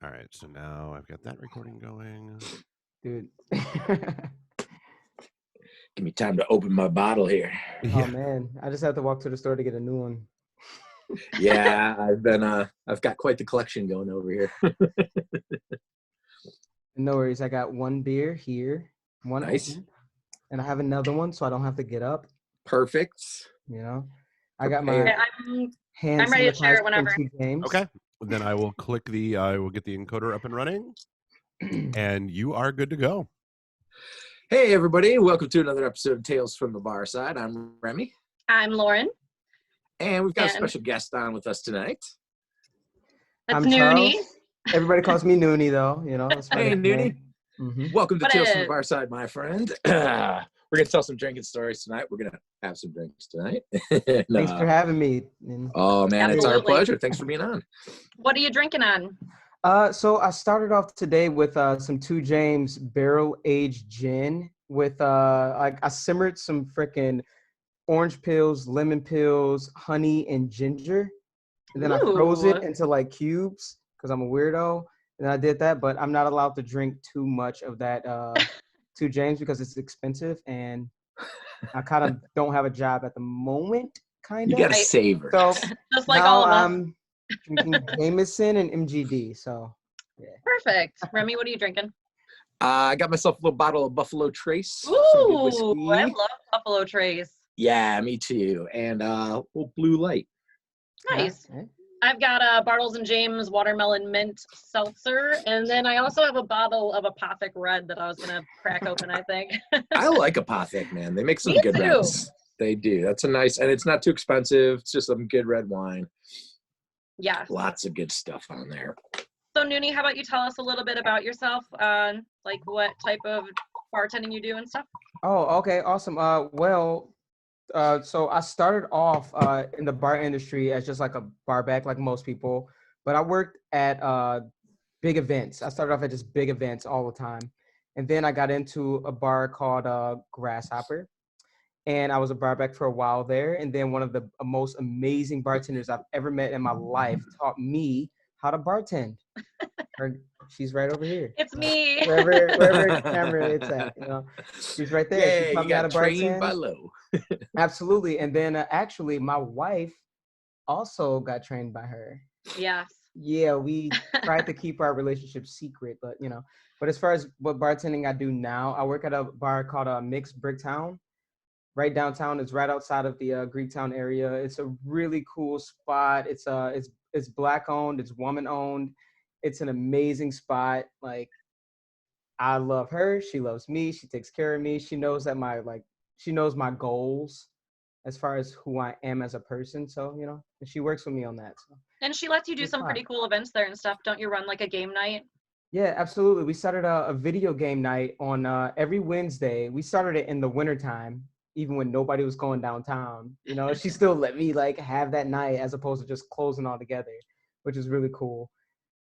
All right, so now I've got that recording going. Dude. Give me time to open my bottle here. Oh man, I just have to walk to the store to get a new one. Yeah, I've got quite the collection going over here. No worries, I got one beer here, one Nice. open, and I have another one so I don't have to get up. Perfect. You know, I got my Prepared. hand I'm ready to share sanitized it whenever. from 2 James. Okay, then I will I will get the encoder up and running, and you are good to go. Hey everybody, welcome to another episode of Tales from the Barside. I'm Remy. I'm Lauren. And we've got a special guest on with us tonight. That's I'm Noonie. Charles. Everybody calls me Noonie though, you know. That's my Hey nickname. Noonie. Welcome to What Tales from the is? Barside, my friend. We're going to tell some drinking stories tonight. We're going to have some drinks tonight. And, Thanks for having me. oh man, it's our Absolutely. pleasure. Thanks for being on. What are you drinking on? So I started off today with some 2 James barrel-aged gin with I simmered some freaking orange peels, lemon peels, honey, and ginger. And then I froze it Ooh. into like cubes because I'm a weirdo. And I did that, but I'm not allowed to drink too much of that 2 James because it's expensive and I kind of don't have a job at the moment, kind You of. got to savor. So Just like now all of us. I'm drinking Jameson and MGD. So yeah. Perfect. Remy, what are you drinking? I got myself a little bottle of Buffalo Trace. some good Ooh, whiskey. I love Buffalo Trace. Yeah, me too. And little Blue Light. Nice. Okay. I've got Bartles and James watermelon mint seltzer, and then I also have a bottle of Apothic Red that I was gonna crack open. I think. I like Apothic, man. They make some Me good too. reds. They do. That's a nice, and it's not too expensive. It's just some good red wine. Yeah. Lots of good stuff on there. So Noonie, how about you tell us a little bit about yourself? Like what type of bartending you do and stuff? Oh, okay, awesome. So I started off in the bar industry as just like a bar back, like most people. But I worked at big events. I started off at just big events all the time, and then I got into a bar called Grasshopper, and I was a bar back for a while there. And then one of the most amazing bartenders I've ever met in my life taught me how to bartend. She's right over here. It's me. Wherever camera it's at, you know, she's right there. Yeah, She taught you me how to got trained bartend. by low. Absolutely. And then actually, my wife also got trained by her. Yes. Yeah, we tried to keep our relationship secret, but you know. But as far as what bartending I do now, I work at a bar called Mixed Bricktown, right downtown. It's right outside of the Greektown area. It's a really cool spot. It's black owned. It's woman owned. It's an amazing spot. Like, I love her. She loves me. She takes care of me. She knows that she knows my goals as far as who I am as a person. So, you know, and she works with me on that. So. And she lets you do It's some fun. pretty cool events there and stuff. Don't you run like a game night? Yeah, absolutely. We started a video game night on every Wednesday. We started it in the wintertime, even when nobody was going downtown. You know, she still let me like have that night as opposed to just closing all together, which is really cool.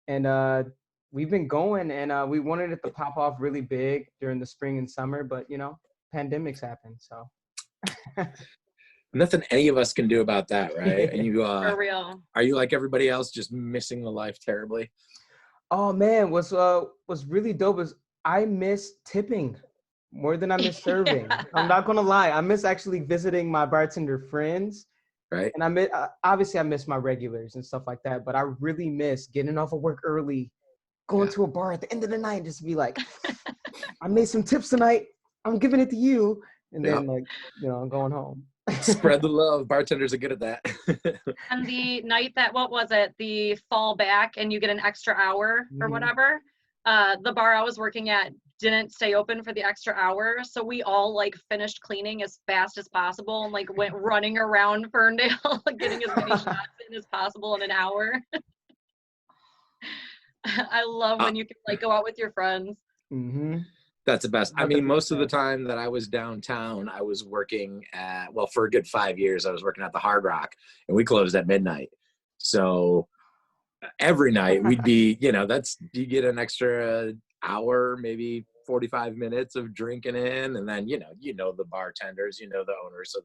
And we've been going, and we wanted it to pop off really big during the spring and summer, but you know, pandemics happen. So Nothing any of us can do about that, right? And you, For real. are you like everybody else, just missing the life terribly? Oh man, what's really dope is I miss tipping more than I miss serving. Yeah. I'm not gonna lie, I miss actually visiting my bartender friends, Right? and I miss obviously I miss my regulars and stuff like that. But I really miss getting off of work early, going to a bar at the end of the night, just to be like, I made some tips tonight. I'm giving it to you, and then like you know, I'm going home. Spread the love. Bartenders are good at that. And the night that, what was it? The fall back and you get an extra hour or Mhm. whatever. The bar I was working at didn't stay open for the extra hour. So we all like finished cleaning as fast as possible and like went running around Ferndale, getting as many shots in as possible in an hour. I love when you can like go out with your friends. Mm-hmm. That's the best. I Nothing mean, most of the beats time that I was downtown, I was working at, well, for a good 5 years, I was working at the Hard Rock, and we closed at midnight. So every night we'd be, you know, you get an extra hour, maybe 45 minutes of drinking in, and then, you know, the bartenders, you know, the owners, so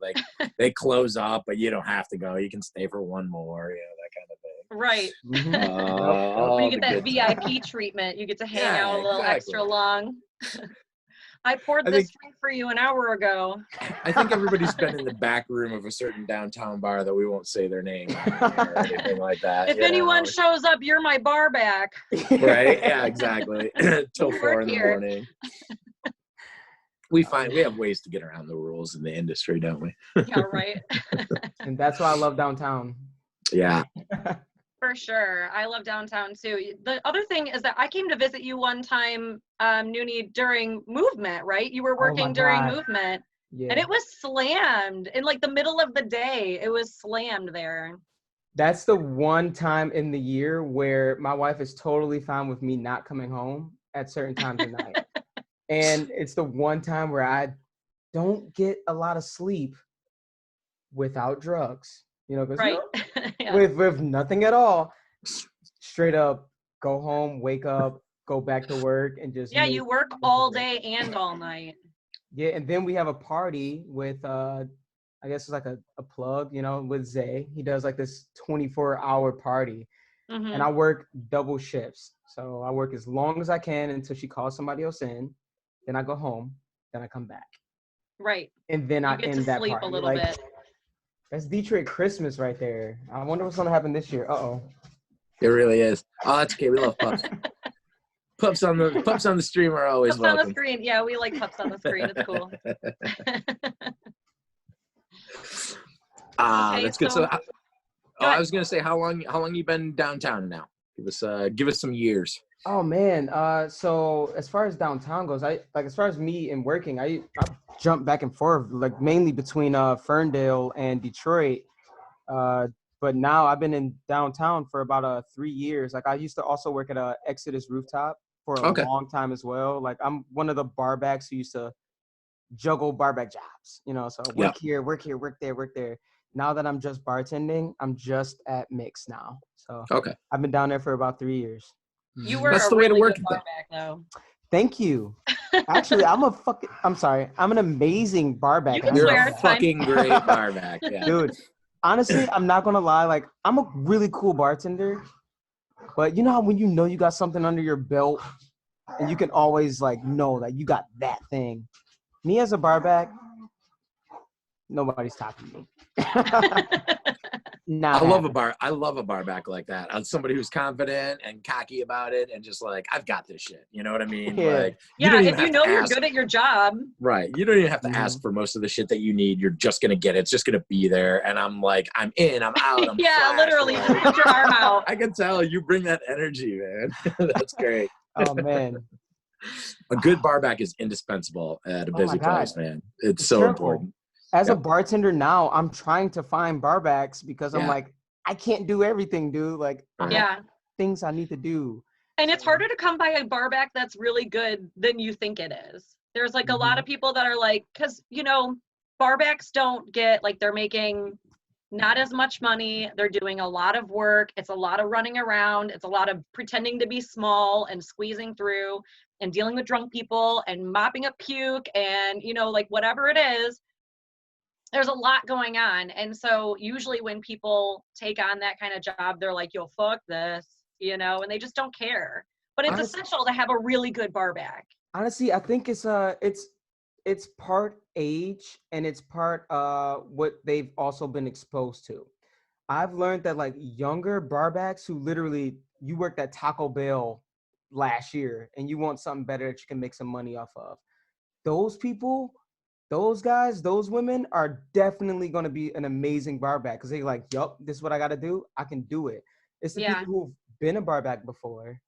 they close up, but you don't have to go. You can stay for one more, you know, that kind of thing. Right. Mhm. Oh, When you get the that good VIP treatment, you get to hang Yeah, out a little extra exactly. long. I poured I this think drink for you an hour ago. I think everybody's been in the back room of a certain downtown bar that we won't say their name on here or anything like that. If you anyone know? shows up, you're my bar back. Right? Yeah, exactly. Till You 4 work in the here. morning. We have ways to get around the rules in the industry, don't we? Yeah, right. And that's why I love downtown. Yeah. For sure. I love downtown too. The other thing is that I came to visit you one time, Noonie, during movement, right? You were Oh my working during God. movement Yeah. and it was slammed in like the middle of the day. It was slammed there. That's the one time in the year where my wife is totally fine with me not coming home at certain times of night. And it's the one time where I don't get a lot of sleep without drugs, because Right. Yeah. with nothing at all, straight up go home, wake up, go back to work, and just Yeah, make you work all day and all night. Yeah, and then we have a party with I guess it's like a plug, with Zay. He does like this 24-hour party. Mhm. And I work double shifts. So I work as long as I can until she calls somebody else in. Then I go home. Then I come back. Right. And then You I get to end that sleep party. a little bit. That's Detroit Christmas right there. I wonder what's gonna happen this year. Uh-oh. It really is. Oh, that's okay. We love pups. Pups on the stream are always Pups on the welcome. screen. Yeah, we like pups on the screen. It's cool. Okay, That's good. so I was gonna say, how long you been downtown now? Give us some years. Oh man. So as far as downtown goes, as far as me and working, I jump back and forth like mainly between Ferndale and Detroit. But now I've been in downtown for about 3 years. Like I used to also work at a Exodus rooftop for a Okay. long time as well. Like I'm one of the barbacks who used to juggle barback jobs, so work here, work there, work there. Now that I'm just bartending, I'm just at Mix now. So Okay. I've been down there for about 3 years. you were That's a the way to really work good it, though. bar back though. Thank you. Actually, I'm an amazing barback. You can You're swear, a it's fine. fucking great barback. Yeah. Dude, honestly, I'm not gonna lie. Like, I'm a really cool bartender, but you know how when you got something under your belt, and you can always know that you got that thing. Me as a barback, nobody's topping me. Not I love happening. I love a barback like that. I'm somebody who's confident and cocky about it, and just like, I've got this shit. You know what I mean? Yeah. Like, Yeah, don't even if you have know to you're ask. good at your job. Right. You don't even have to Mhm. ask for most of the shit that you need. You're just gonna get it. It's just gonna be there. And I'm like, I'm in, I'm out, I'm Yeah, flash, literally, like- just put your arm out. I can tell you bring that energy, man. That's great. Oh man. A good barback is indispensable at a Oh my busy God. place, man. It's It's so terrible. important. As a Yep. bartender now, I'm trying to find barbacks because I'm Yeah. like, I can't do everything, dude. Like, I have Yeah. things I need to do. And it's harder to come by a bar back that's really good than you think it is. There's like a lot of people that are like, because, barbacks don't get, like, they're making not as much money. They're doing a lot of work. It's a lot of running around. It's a lot of pretending to be small and squeezing through and dealing with drunk people and mopping up puke and, like whatever it is. There's a lot going on. And so usually when people take on that kind of job, they're like, yo, fuck this, and they just don't care. But it's essential to have a really good bar back. Honestly, I think it's part age and it's part what they've also been exposed to. I've learned that like younger barbacks who literally you worked at Taco Bell last year and you want something better that you can make some money off of. Those people, those guys, those women are definitely going to be an amazing barback because they're like, yup, this is what I got to do. I can do it. It's the people who've been a barback before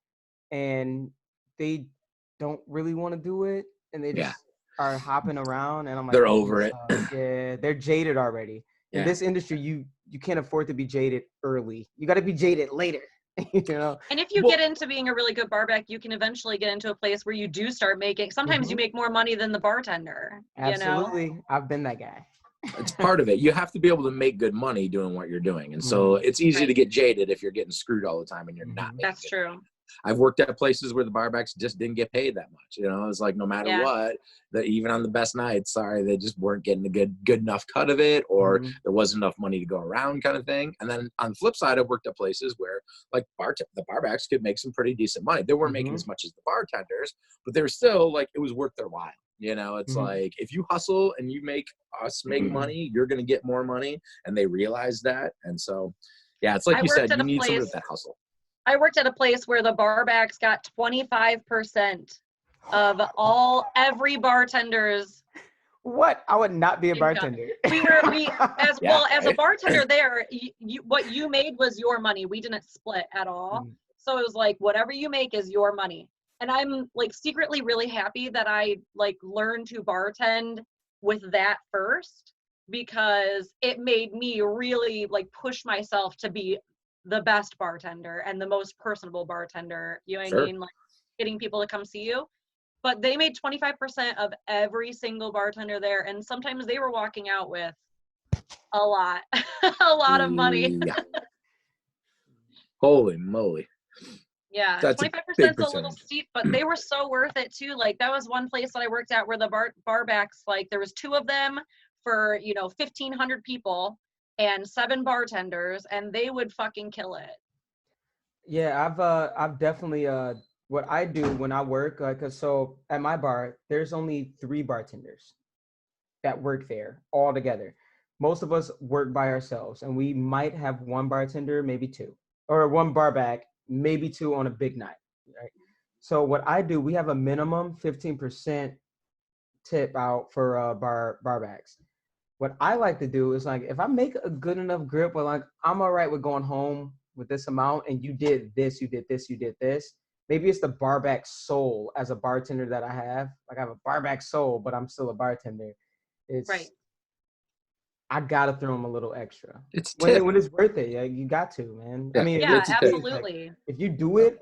and they don't really want to do it and they just are hopping around and I'm like, they're over it. Yeah, they're jaded already. In this industry, you can't afford to be jaded early. You got to be jaded later. And if you get into being a really good barback, you can eventually get into a place where you do start making, sometimes you make more money than the bartender. Absolutely. I've been that guy. It's part of it. You have to be able to make good money doing what you're doing. And so it's easy to get jaded if you're getting screwed all the time and you're not making That's true. I've worked at places where the barbacks just didn't get paid that much. You know, it's like no matter what, that even on the best nights, sorry, they just weren't getting a good enough cut of it, or there wasn't enough money to go around, kind of thing. And then on the flip side, I've worked at places where like the barbacks could make some pretty decent money. They weren't making as much as the bartenders, but they were still like, it was worth their while. You know, it's like, if you hustle and you make us make money, you're going to get more money. And they realize that. And so, yeah, it's like you said, you need someone with that hustle. I worked at a place where the barbacks got 25% of every bartender's. What? I would not be a bartender. As a bartender there, what you made was your money. We didn't split at all. So it was like, whatever you make is your money. And I'm like secretly really happy that I like learned to bartend with that first, because it made me really like push myself to be the best bartender and the most personable bartender. You know what I mean? Like getting people to come see you. But they made 25% of every single bartender there. And sometimes they were walking out with a lot of money. Holy moly. Yeah, 25% is a little steep, but they were so worth it too. Like that was one place that I worked at where the barbacks, like there was 2 of them for, 1,500 people and 7 bartenders, and they would fucking kill it. Yeah, I've definitely what I do when I work, so at my bar, there's only 3 bartenders that work there all together. Most of us work by ourselves, and we might have 1 bartender, maybe 2, or 1 barback, maybe 2 on a big night, right? So what I do, we have a minimum 15% tip out for barbacks. What I like to do is like, if I make a good enough grip, well, like I'm all right with going home with this amount, and you did this, you did this, you did this. Maybe it's the barback soul as a bartender that I have. Like I have a barback soul, but I'm still a bartender. It's right. I gotta throw them a little extra. It's when it's worth it. Yeah, you got to, man. Yeah. I mean, yeah, absolutely. Like, if you do it,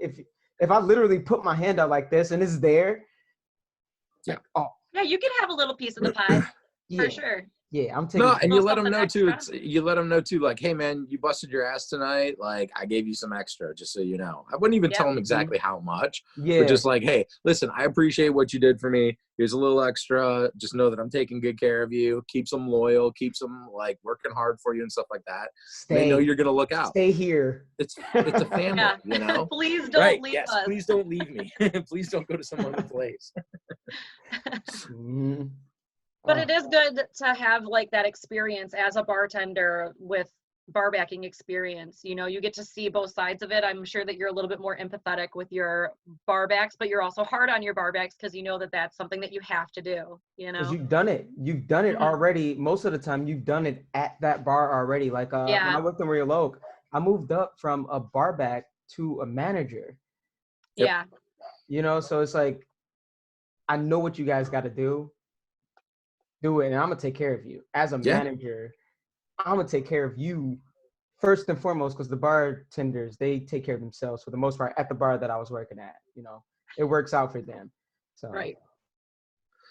if I literally put my hand out like this and it's there, yeah, like, oh yeah, you can have a little piece of the pie for sure. Yeah, I'm taking. No, and you let them know too. You let them know too, like, hey man, you busted your ass tonight. Like, I gave you some extra, just so you know. I wouldn't even tell them exactly how much. Yeah. But just like, hey, listen, I appreciate what you did for me. Here's a little extra. Just know that I'm taking good care of you. Keeps them loyal. Keeps them like working hard for you and stuff like that. They know you're gonna look out. Stay here. It's a family, you know. Please don't leave us. Please don't leave me. Please don't go to some other place. But it is good to have like that experience as a bartender with barbacking experience. You know, you get to see both sides of it. I'm sure that you're a little bit more empathetic with your barbacks, but you're also hard on your barbacks because you know that that's something that you have to do, you know? Because you've done it. You've done it already. Most of the time you've done it at that bar already. Like when I worked in Real Oak, I moved up from a barback to a manager. Yeah. You know, so it's like, I know what you guys got to do it, and I'm gonna take care of you as a manager. I'm gonna take care of you first and foremost, because the bartenders, they take care of themselves for the most part at the bar that I was working at. You know, it works out for them. So right.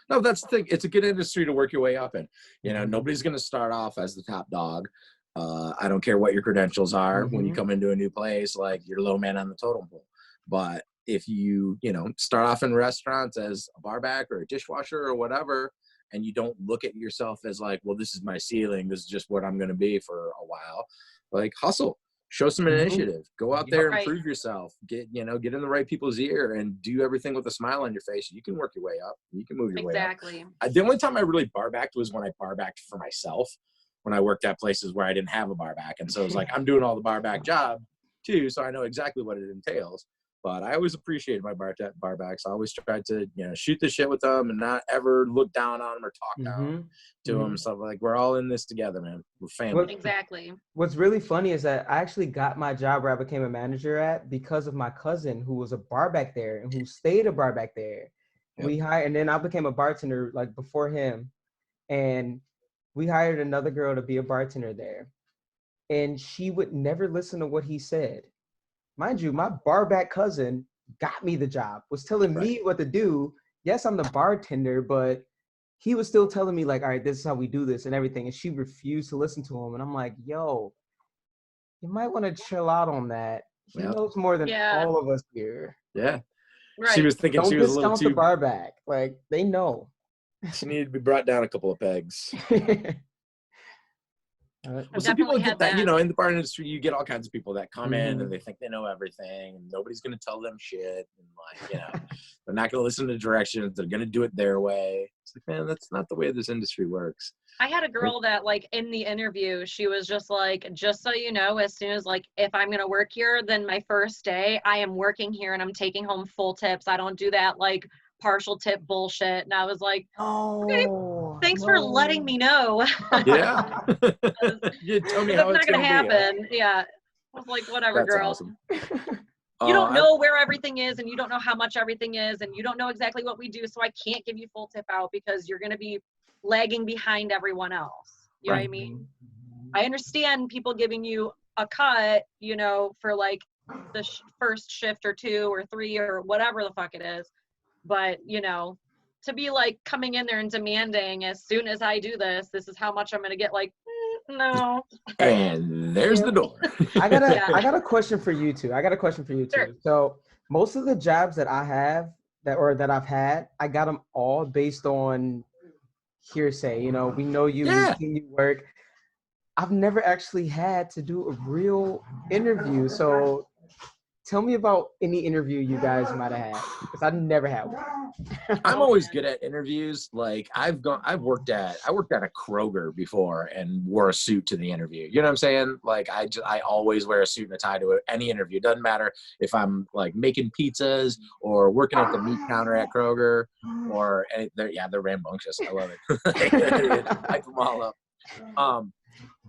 No, that's the thing. It's a good industry to work your way up in. You know, nobody's gonna start off as the top dog. I don't care what your credentials are when you come into a new place, like you're low man on the totem pole. But if you start off in restaurants as a barback or a dishwasher or whatever, and you don't look at yourself as like, well, this is my ceiling, this is just what I'm going to be for a while, like hustle, show some initiative, go out there and prove yourself, get in the right people's ear and do everything with a smile on your face. You can work your way up. You can move your way up. Exactly. The only time I really barbacked was when I barbacked for myself, when I worked at places where I didn't have a barback. And so it was like, I'm doing all the barback job too, so I know exactly what it entails. But I always appreciated my barbacks. I always tried to, shoot the shit with them and not ever look down on them or talk down to them. So like, we're all in this together, man. We're family. Exactly. What's really funny is that I actually got my job where I became a manager at because of my cousin who was a barback there and who stayed a barback there. Yep. And then I became a bartender like before him, and we hired another girl to be a bartender there, and she would never listen to what he said. Mind you, my barback cousin got me the job, was telling me what to do. Yes, I'm the bartender, but he was still telling me like, all right, this is how we do this and everything. And she refused to listen to him. And I'm like, yo, you might want to chill out on that. She Yep. knows more than Yeah. all of us here. Yeah. Right. She was thinking Don't she was a little discount the too. bar back. Like they know. She needed to be brought down a couple of pegs. I've Well, some people definitely get had that, that. you know, in the bar industry, you get all kinds of people that come in Mhm. and they think they know everything and nobody's going to tell them shit. And like, you know, they're not going to listen to directions. They're going to do it their way. It's like, man, that's not the way this industry works. I had a girl that like in the interview, she was just like, just so you know, as soon as like, if I'm going to work here, then my first day I am working here and I'm taking home full tips. I don't do that like partial tip bullshit. And I was like, Oh, thanks for letting me know. Yeah. You tell me That's how not it's going going to to be. Huh? happen. Yeah. I was like, whatever, That's girl. awesome. You don't know where everything is and you don't know how much everything is and you don't know exactly what we do. So I can't give you full tip out because you're going to be lagging behind everyone else. You know what I mean? I understand people giving you a cut, you know, for like the first shift or 2 or 3 or whatever the fuck it is. But, you know, to be like coming in there and demanding as soon as I do this, this is how much I'm going to get, like, no. And there's the door. I got Yeah. a question for you two. Sure. So most of the jobs that I have that I've had, I got them all based on hearsay. You know, we know you, Yeah. we've seen you work. I've never actually had to do a real interview. So tell me about any interview you guys might have had, because I've never had one. I'm always good at interviews. Like I worked at a Kroger before and wore a suit to the interview. You know what I'm saying? Like I always wear a suit and a tie to any interview. It doesn't matter if I'm like making pizzas or working at the meat counter at Kroger or they're rambunctious. I love it. Hype them all up.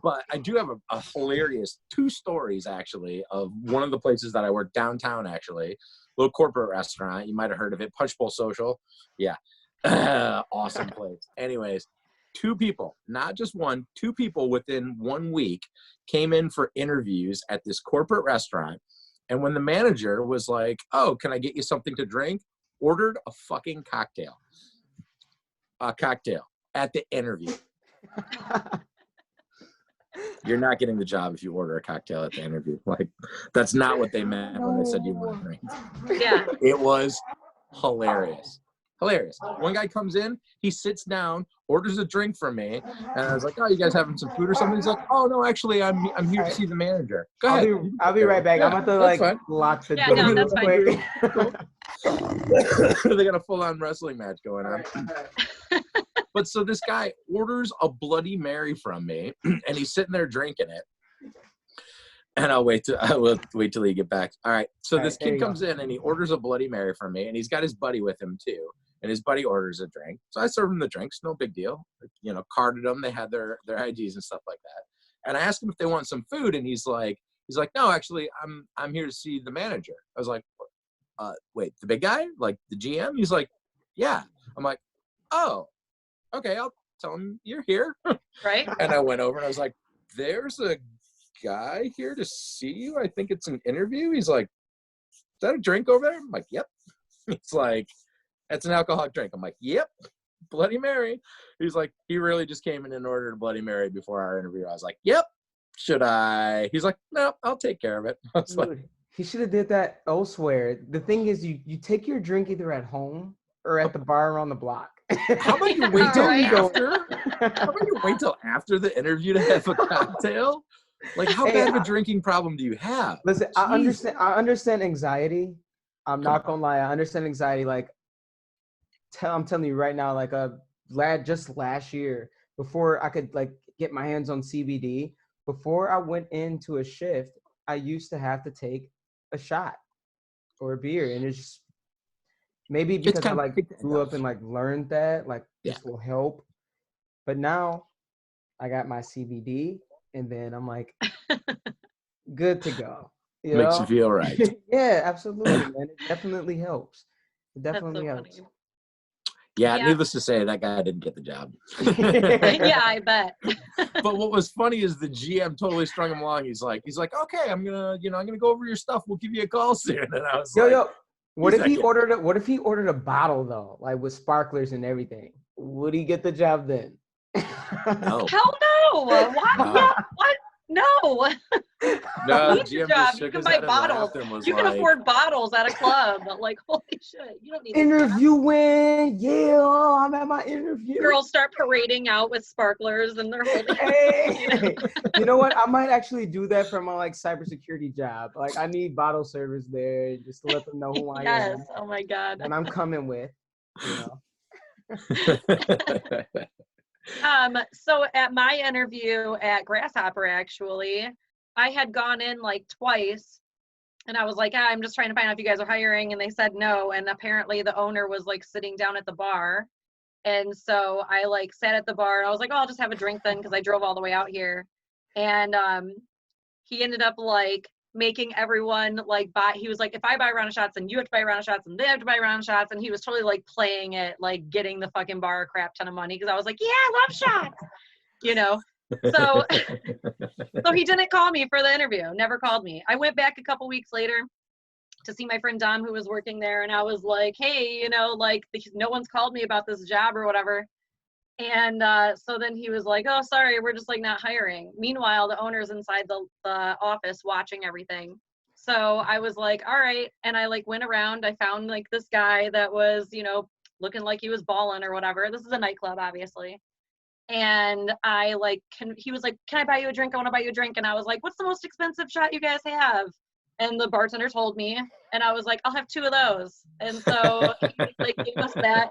But I do have a hilarious 2 stories actually of one of the places that I work downtown actually. Little corporate restaurant. You might have heard of it. Punch Bowl Social. Yeah. Awesome place. Anyways, 2 people, not just one, 2 people within 1 week came in for interviews at this corporate restaurant. And when the manager was like, oh, can I get you something to drink? Ordered a fucking cocktail. A cocktail at the interview. You're not getting the job if you order a cocktail at the interview. Like, that's not what they meant when they said you want to drink. Yeah. It was hilarious. Hilarious. One guy comes in, he sits down, orders a drink from me, and I was like, oh, you guys having some food or something? He's like, oh, no, actually, I'm here to see the manager. Go ahead. I'll be right back. Yeah, I'm about to that's like fine. lock the Yeah, door. no, real that's quick. They got a full-on wrestling match going on. But so this guy orders a Bloody Mary from me, and he's sitting there drinking it. And I will wait till you get back. All right. So this kid comes in and he orders a Bloody Mary from me, and he's got his buddy with him too. And his buddy orders a drink. So I serve him the drinks, no big deal. You know, carded them. They had their IDs and stuff like that. And I asked him if they want some food, and he's like, no, actually, I'm here to see the manager. I was like, wait, the big guy, like the GM? He's like, yeah. I'm like, oh, okay, I'll tell him you're here. Right. And I went over and I was like, there's a guy here to see you. I think it's an interview. He's like, is that a drink over there? I'm like, yep. He's like, that's an alcoholic drink. I'm like, yep. Bloody Mary. He's like, he really just came in and ordered a Bloody Mary before our interview. I was like, yep. Should I? He's like, no, I'll take care of it. I was like, Dude, he should have did that elsewhere. The thing is, you take your drink either at home or at the bar around the block. how about you wait till Right. after? How about you wait till after the interview to have a cocktail? Like, how bad of a drinking problem do you have? Listen, Jeez. I understand anxiety. I'm not gonna lie. I understand anxiety. Like, I'm telling you right now, like just last year, before I could like get my hands on CBD, before I went into a shift, I used to have to take a shot or a beer, and it's just maybe because I like grew up and like learned that like this will help. But now I got my CBD, and then I'm like good to go. Makes you feel right. Yeah, absolutely, man. It definitely helps. It definitely That's so helps. funny. Yeah, Yeah. needless to say, that guy didn't get the job. Yeah, I bet. But what was funny is the GM totally strung him along. He's like, okay, I'm gonna go over your stuff. We'll give you a call soon. And I was like, what if he ordered a bottle though, like with sparklers and everything? Would he get the job then? no. Hell no. What? No. What? No, No, the need the GM job. just You shook can his buy head and bottles. laughed and was You can like, afford bottles at a club, but like, holy shit, you don't need this job. Interviewing, yeah, I'm at my interview. Girls start parading out with sparklers and they're holding. Hey, you know what? I might actually do that for my like cybersecurity job. Like, I need bottle servers there just to let them know who I Yes. am Oh my god. and I'm coming with. You know. So at my interview at Grasshopper, actually, I had gone in like twice and I was like, I'm just trying to find out if you guys are hiring. And they said no. And apparently the owner was like sitting down at the bar. And so I like sat at the bar and I was like, oh, I'll just have a drink then because I drove all the way out here. And he ended up like making everyone like buy. He was like, if I buy a round of shots, then you have to buy a round of shots, and they have to buy a round of shots. And he was totally like playing it, like getting the fucking bar a crap ton of money because I was like, yeah, I love shots, you know. So, so he didn't call me for the interview. Never called me. I went back a couple weeks later to see my friend Dom, who was working there, and I was like, hey, you know, like no one's called me about this job or whatever. And so then he was like, oh, sorry, we're just like not hiring. Meanwhile, the owner's inside the office watching everything. So I was like, all right. And I like went around. I found like this guy that was, you know, looking like he was balling or whatever. This is a nightclub, obviously. And I like, he was like, can I buy you a drink? I want to buy you a drink. And I was like, what's the most expensive shot you guys have? And the bartender told me. And I was like, I'll have 2 of those. And so he like gave us that.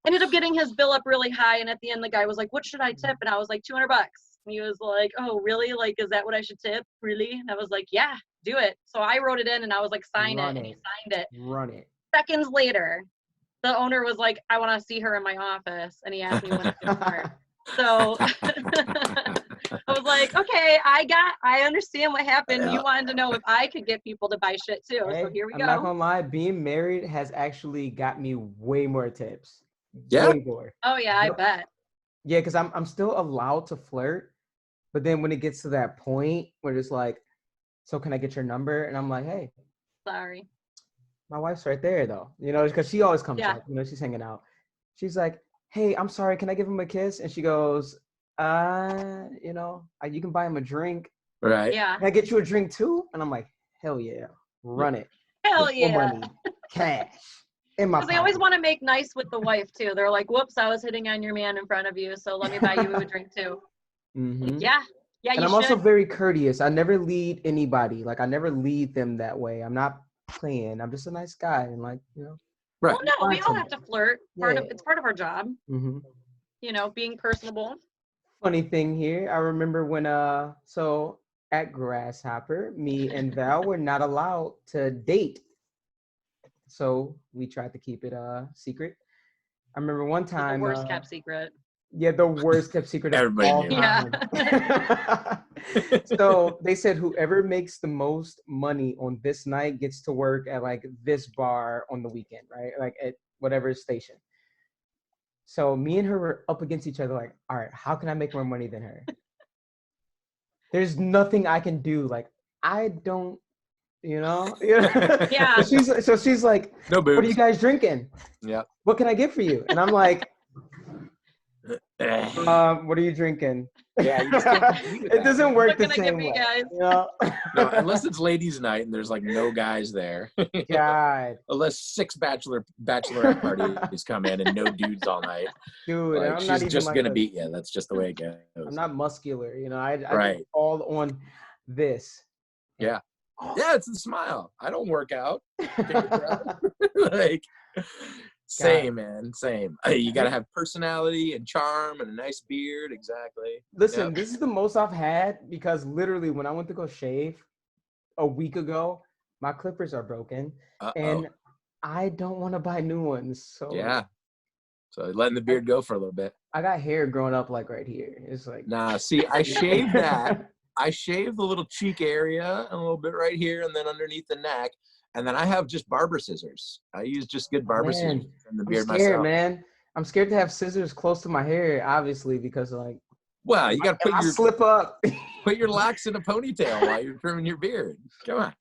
Ended up getting his bill up really high, and at the end the guy was like, what should I tip? And I was like, $200. And he was like, oh really, like is that what I should tip, really? And I was like, yeah, do it. So I wrote it in and I was like, sign it. And he signed it. Run it. Seconds later the owner was like, I want to see her in my office, and he asked me when it could start. So I was like, okay, I understand what happened. You wanted to know if I could get people to buy shit too. Hey, So here we I'm go. not gonna lie, being married has actually got me way more tips. Yeah. Way more. Oh yeah, I bet. Yeah, because I'm still allowed to flirt, but then when it gets to that point where it's like, so can I get your number? And I'm like, hey, Sorry. my wife's right there though, you know, because she always comes Yeah. up, you know, she's hanging out. She's like, hey, I'm sorry, can I give him a kiss? And she goes, you know, you can buy him a drink. Right. Yeah. Can I get you a drink too? And I'm like, hell yeah, run it. Hell Full yeah. money, cash in my Because they always pocket. want to make nice with the wife too. They're like, whoops, I was hitting on your man in front of you, so let me buy you a drink too. Mhm. Yeah. Yeah, And you I'm should. also very courteous. I never lead anybody. Like I never lead them that way. I'm not playing. I'm just a nice guy, and like, you know. Right. Well, no, we all have to flirt. It's part of our job. Mm-hmm. You know, being personable. Funny thing here, I remember when so at Grasshopper, me and Val were not allowed to date. So we tried to keep it secret. I remember one The time worst kept secret. yeah, the worst kept secret of Everybody all knew. time. So they said whoever makes the most money on this night gets to work at like this bar on the weekend, right? Like at whatever station. So me and her were up against each other, like, all right, how can I make more money than her? There's nothing I can do. Like, I don't, you know? Yeah. So she's like, No boobs. what are you guys drinking? Yep. What can I get for you? And I'm like, No, what are you drinking? Yeah, you just can't compete with It that, doesn't man. work What the can I get same for you way. guys? You know? unless it's ladies' night and there's like no guys there. God, Unless 6 bachelorette parties come in and no dudes all night. dude, Like, I'm she's not even just like gonna a- beat you. That's just the way it goes. I'm not muscular, you know. I Right. do all on this. Yeah. Yeah, it's the smile. I don't work out. Like, same, man. Same. You got to have personality and charm and a nice beard. Exactly. Listen, Yep. this is the most I've had because literally when I went to go shave a week ago, my clippers are broken and I don't want to buy new ones. So Yeah. So letting the beard go for a little bit. I got hair growing up like right here. It's like Nah, see, I shaved that. I shaved the little cheek area and a little bit right here and then underneath the neck. And then I have just barber scissors. I use just good barber scissors to trim the I'm beard scared, myself. man. I'm scared to have scissors close to my hair, obviously, because like Well, you got to I slip up. put your locks in a ponytail while you're trimming your beard. Come on.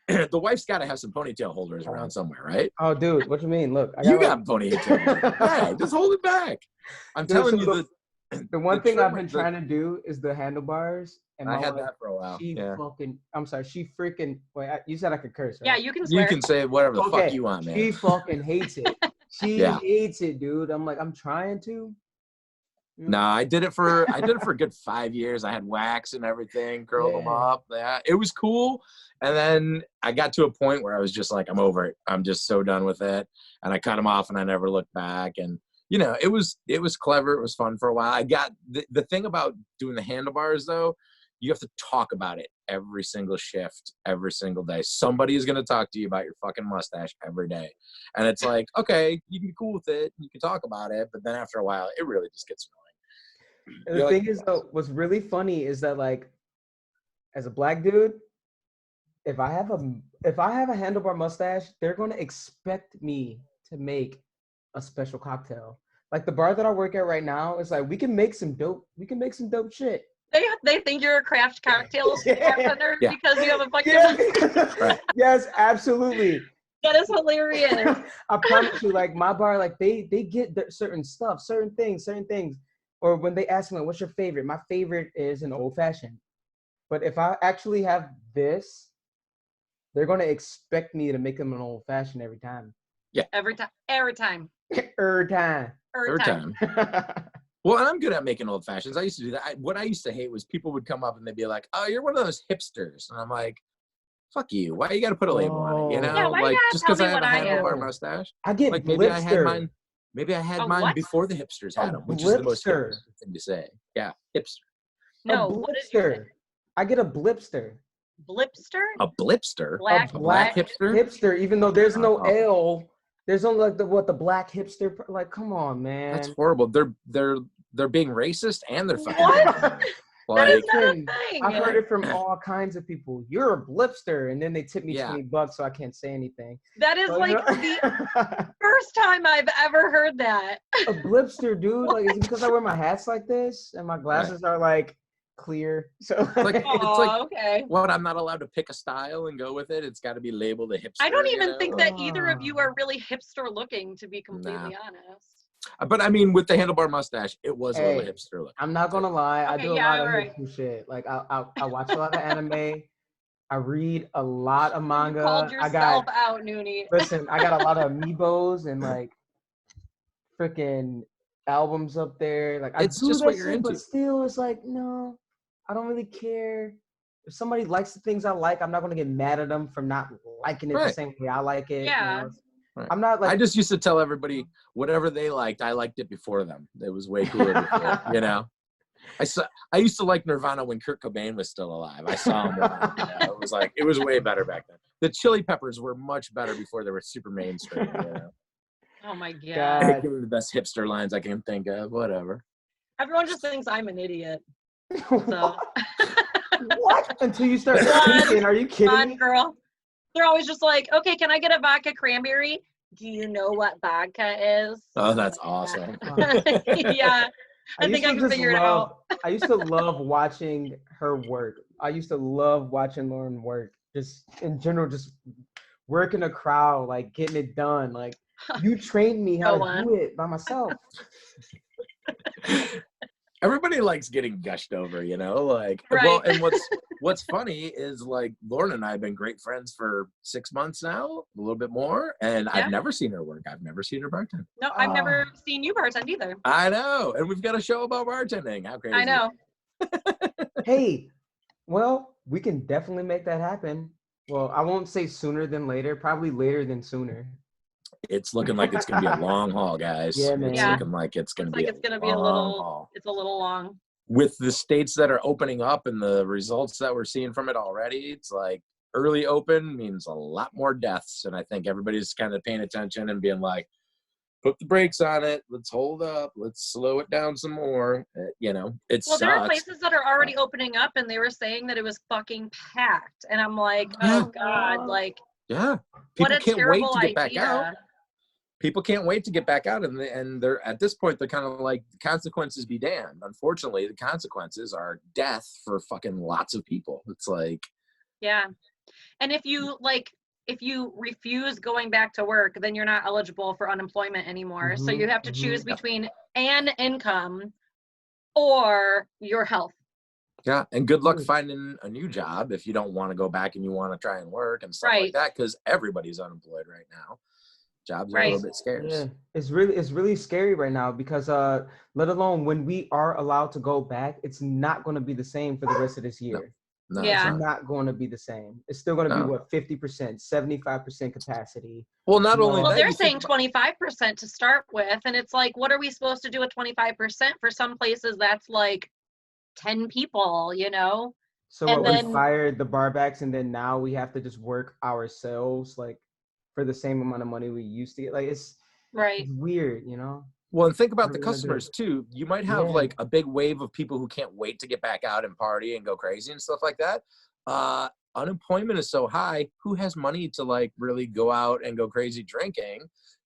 The wife's got to have some ponytail holders around somewhere, right? Oh, dude, what you mean? Look, I You got got ponytail. Yeah, just hold it back. I'm Dude, telling so you the The one The thing I've trim- been trying to do is the handlebars. And I my had wife, that for a while. Yeah. I'm sorry, she freaking, you said I could curse, right? Yeah, you can You swear. can say whatever the fuck Okay, you want, man. she fucking hates it. She Yeah. hates it, dude. I'm like, I'm trying to. No, I did it for a good 5 years. I had wax and everything, curled them Yeah. up. Yeah, it was cool. And then I got to a point where I was just like, I'm over it. I'm just so done with it. And I cut them off and I never looked back. And it was clever. It was fun for a while. I got the thing about doing the handlebars though, you have to talk about it every single shift, every single day. Somebody is going to talk to you about your fucking mustache every day. And it's like, okay, you can be cool with it. You can talk about it. But then after a while, it really just gets annoying. And the thing is, though, what's really funny is that, like, as a black dude, if I have a handlebar mustache, they're gonna expect me to make a special cocktail. Like the bar that I work at right now is like, we can make some dope shit. They think you're a craft cocktail bartender Yeah. because you have a fucking. Yeah. Right. Yes, absolutely. That is hilarious. I promise you, like my bar, like they get certain stuff, certain things. Or when they ask me, like, what's your favorite? My favorite is an old fashioned. But if I actually have this, they're going to expect me to make them an old fashioned every time. Yeah. Every time. Every time. Third time. Well, and I'm good at making old fashions. I used to do that. What I used to hate was people would come up and they'd be like, "Oh, you're one of those hipsters," and I'm like, "Fuck you! Why you got to put a label on it? You know, Yeah, why like you gotta just tell because I me have a what I am? handlebar mustache. I get Like blipster. Maybe I had A mine what? before the hipsters had A them, which is the most blipster. hipster thing to say. Yeah, hipster. No, A what did you say? blipster. I get a blipster. Blipster? A blipster. Black, A black hipster. Hipster, even though there's no Oh. L. There's only like the black hipster. Like, come on, man. That's horrible. They're being racist and they're fucking. What? Like, That is not a Listen, thing. I've heard it from all kinds of people. You're a blipster, and then they tip me Yeah. $20, so I can't say anything. That is But, like the first time I've ever heard that. a blipster, dude. Like, is it because I wear my hats like this and my glasses are like clear? So Like, Oh, okay. what? I'm not allowed to pick a style and go with it. It's got to be labeled a hipster. I don't even you know? think that either of you are really hipster looking, to be completely honest. But I mean, with the handlebar mustache, it was a little Hey, hipster look. I'm not gonna lie. I Okay, do a yeah, lot of alright. hipster shit. Like, I watch a lot of anime. I read a lot of You manga. called I yourself got out, Noonie. listen. I got a lot of amiibos and like freaking albums up there. Like, I It's do just that what you're shit, but into. still, it's like, no, I don't really care. If somebody likes the things I like, I'm not gonna get mad at them for not liking it the Right. same way I like it. Yeah. You know? Right. I'm not like I just used to tell everybody whatever they liked, I liked it before them. It was way cooler before, you know. I used to like Nirvana when Kurt Cobain was still alive. I saw him. It was way better back then. The Chili Peppers were much better before they were super mainstream. You know? Oh my god. God. Give me the best hipster lines I can think of. Whatever. Everyone just thinks I'm an idiot. So what? Until you start One, speaking. Are you kidding fun me? girl. They're always just like, okay, can I get a vodka cranberry? Do you know what vodka is? Oh, that's awesome. Yeah. I think I can figure it out. I used to love watching her work. I used to love watching Lauren work. Just in general, just working a crowd, like getting it done. Like, you trained me how to do it by myself. Everybody likes getting gushed over, you know, like, Right. well, and what's funny is like Lauren and I have been great friends for 6 months now, a little bit more, and Yeah. I've never seen her work. I've never seen her bartend. No, I've never seen you bartend either. I know, and we've got a show about bartending. How crazy! I know. Hey, well, we can definitely make that happen. Well, I won't say sooner than later, probably later than sooner. It's looking like it's gonna be a long haul, guys. Yeah, man. It's Yeah. looking like it's gonna Looks be like it's gonna be long a little. haul. It's a little long. With the states that are opening up and the results that we're seeing from it already, it's like early open means a lot more deaths, and I think everybody's kind of paying attention and being like, put the brakes on it. Let's hold up. Let's slow it down some more. You know, it Well, sucks. there are places that are already opening up, and they were saying that it was fucking packed, and I'm like, oh god, like Yeah, what people a can't wait terrible to get back out. idea. People can't wait to get back out, and they're at this point they're kind of like, consequences be damned. Unfortunately, the consequences are death for fucking lots of people. It's like, Yeah, and if you refuse going back to work, then you're not eligible for unemployment anymore. So you have to choose between an income or your health. Yeah, and good luck finding a new job if you don't want to go back and you want to try and work and stuff like that, because everybody's unemployed right now. Jobs are a little bit scarce. Yeah, it's really scary right now because let alone when we are allowed to go back, it's not going to be the same for the rest of this year. No, yeah, it's not going to be the same. It's still going to be what, 50%, 75% capacity. Well, not only well, that, they're saying 25% to start with, and it's like, what are we supposed to do with 25%? For some places, that's like 10 people, you know. So and we then fired the barbacks, and then now we have to just work ourselves, like for the same amount of money we used to get. Like it's weird, you know. Well, and think about the customers too. You might have like a big wave of people who can't wait to get back out and party and go crazy and stuff like that. Unemployment is so high. Who has money to like really go out and go crazy drinking?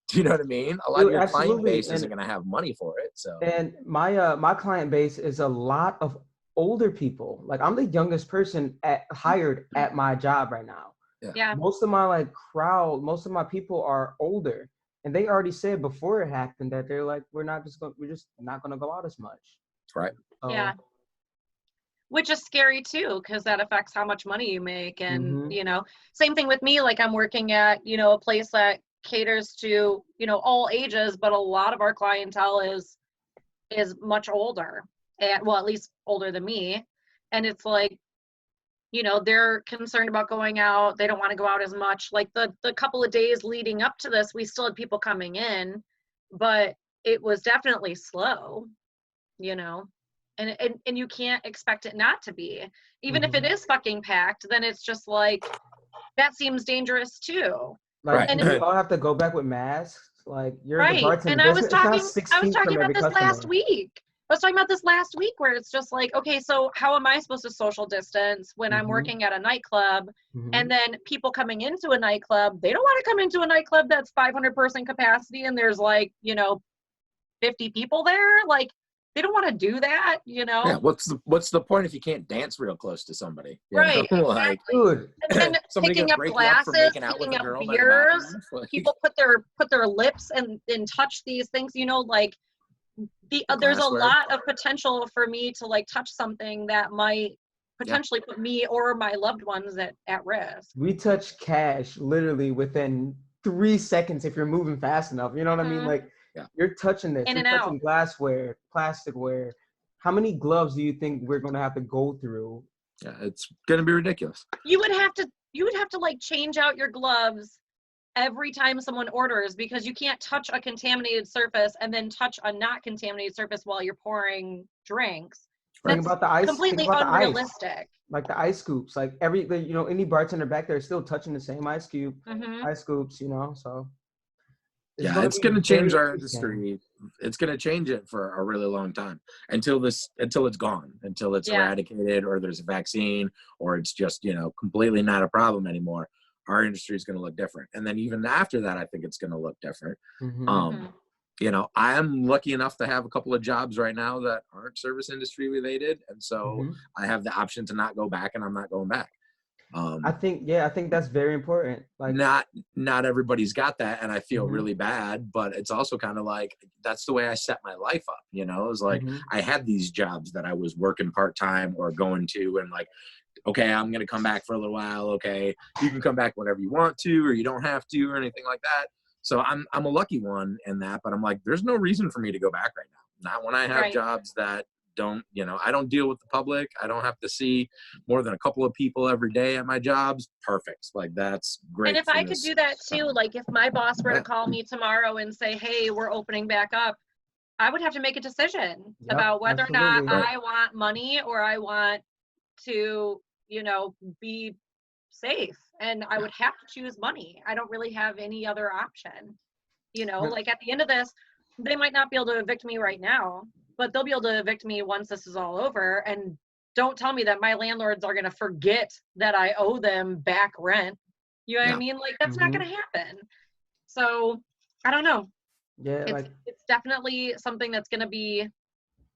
Do you know what I mean? A lot of your client base isn't going to have money for it. So, and my client base is a lot of older people. Like I'm the youngest person hired at my job right now. Yeah. Most of my most of my people are older, and they already said before it happened that they're like, we're just not gonna go out as much. Right. Yeah. Which is scary too, because that affects how much money you make. And, you know, same thing with me. Like I'm working at, you know, a place that caters to, you know, all ages, but a lot of our clientele is much older, and well, at least older than me. And it's like, you know, they're concerned about going out. They don't want to go out as much. Like the couple of days leading up to this, we still had people coming in, but it was definitely slow, you know, and you can't expect it not to be. Even if it is fucking packed, then it's just like, that seems dangerous too. Like, and we all have to go back with masks. Like you're the bartender. And I was talking about this last week. I was talking about this last week where it's just like, okay, so how am I supposed to social distance when I'm working at a nightclub? And then people coming into a nightclub, they don't want to come into a nightclub that's 500 person capacity and there's like, you know, 50 people there. Like they don't want to do that, you know? Yeah, what's the point if you can't dance real close to somebody? Right, like, dude. And then picking up glasses, picking up beers, people put their lips and touch these things, you know, like there's a lot of potential for me to like touch something that might potentially put me or my loved ones at risk. We touch cash literally within 3 seconds if you're moving fast enough. You know what I mean? Like you're touching this. You're touching glassware, plasticware. How many gloves do you think we're gonna have to go through? Yeah, it's gonna be ridiculous. You would have to like change out your gloves every time someone orders, because you can't touch a contaminated surface and then touch a not contaminated surface while you're pouring drinks. Think about the ice. Completely unrealistic. Like the ice scoops, like you know, any bartender back there is still touching the same ice scoops, you know, so. It's going to change our industry. It's going to change it for a really long time until it's gone, until it's eradicated or there's a vaccine or it's just, you know, completely not a problem anymore. Our industry is going to look different. And then even after that, I think it's going to look different. You know, I am lucky enough to have a couple of jobs right now that aren't service industry related. And so I have the option to not go back, and I'm not going back. I think that's very important. Like not everybody's got that, and I feel really bad, but it's also kind of like that's the way I set my life up, you know. It's like I had these jobs that I was working part-time or going to, and like, okay, I'm gonna come back for a little while. Okay, you can come back whenever you want to, or you don't have to, or anything like that. So I'm a lucky one in that, but I'm like, there's no reason for me to go back right now. Not when I have jobs that don't, you know, I don't deal with the public. I don't have to see more than a couple of people every day at my jobs. Perfect. Like that's great. And if I could do that too, like if my boss were to call me tomorrow and say, hey, we're opening back up, I would have to make a decision about whether or not I want money or I want to, you know, be safe. And I would have to choose money. I don't really have any other option. You know, like at the end of this, they might not be able to evict me right now, but they'll be able to evict me once this is all over. And don't tell me that my landlords are going to forget that I owe them back rent. You know what I mean? Like that's not going to happen. So I don't know. Yeah, it's definitely something that's going to be,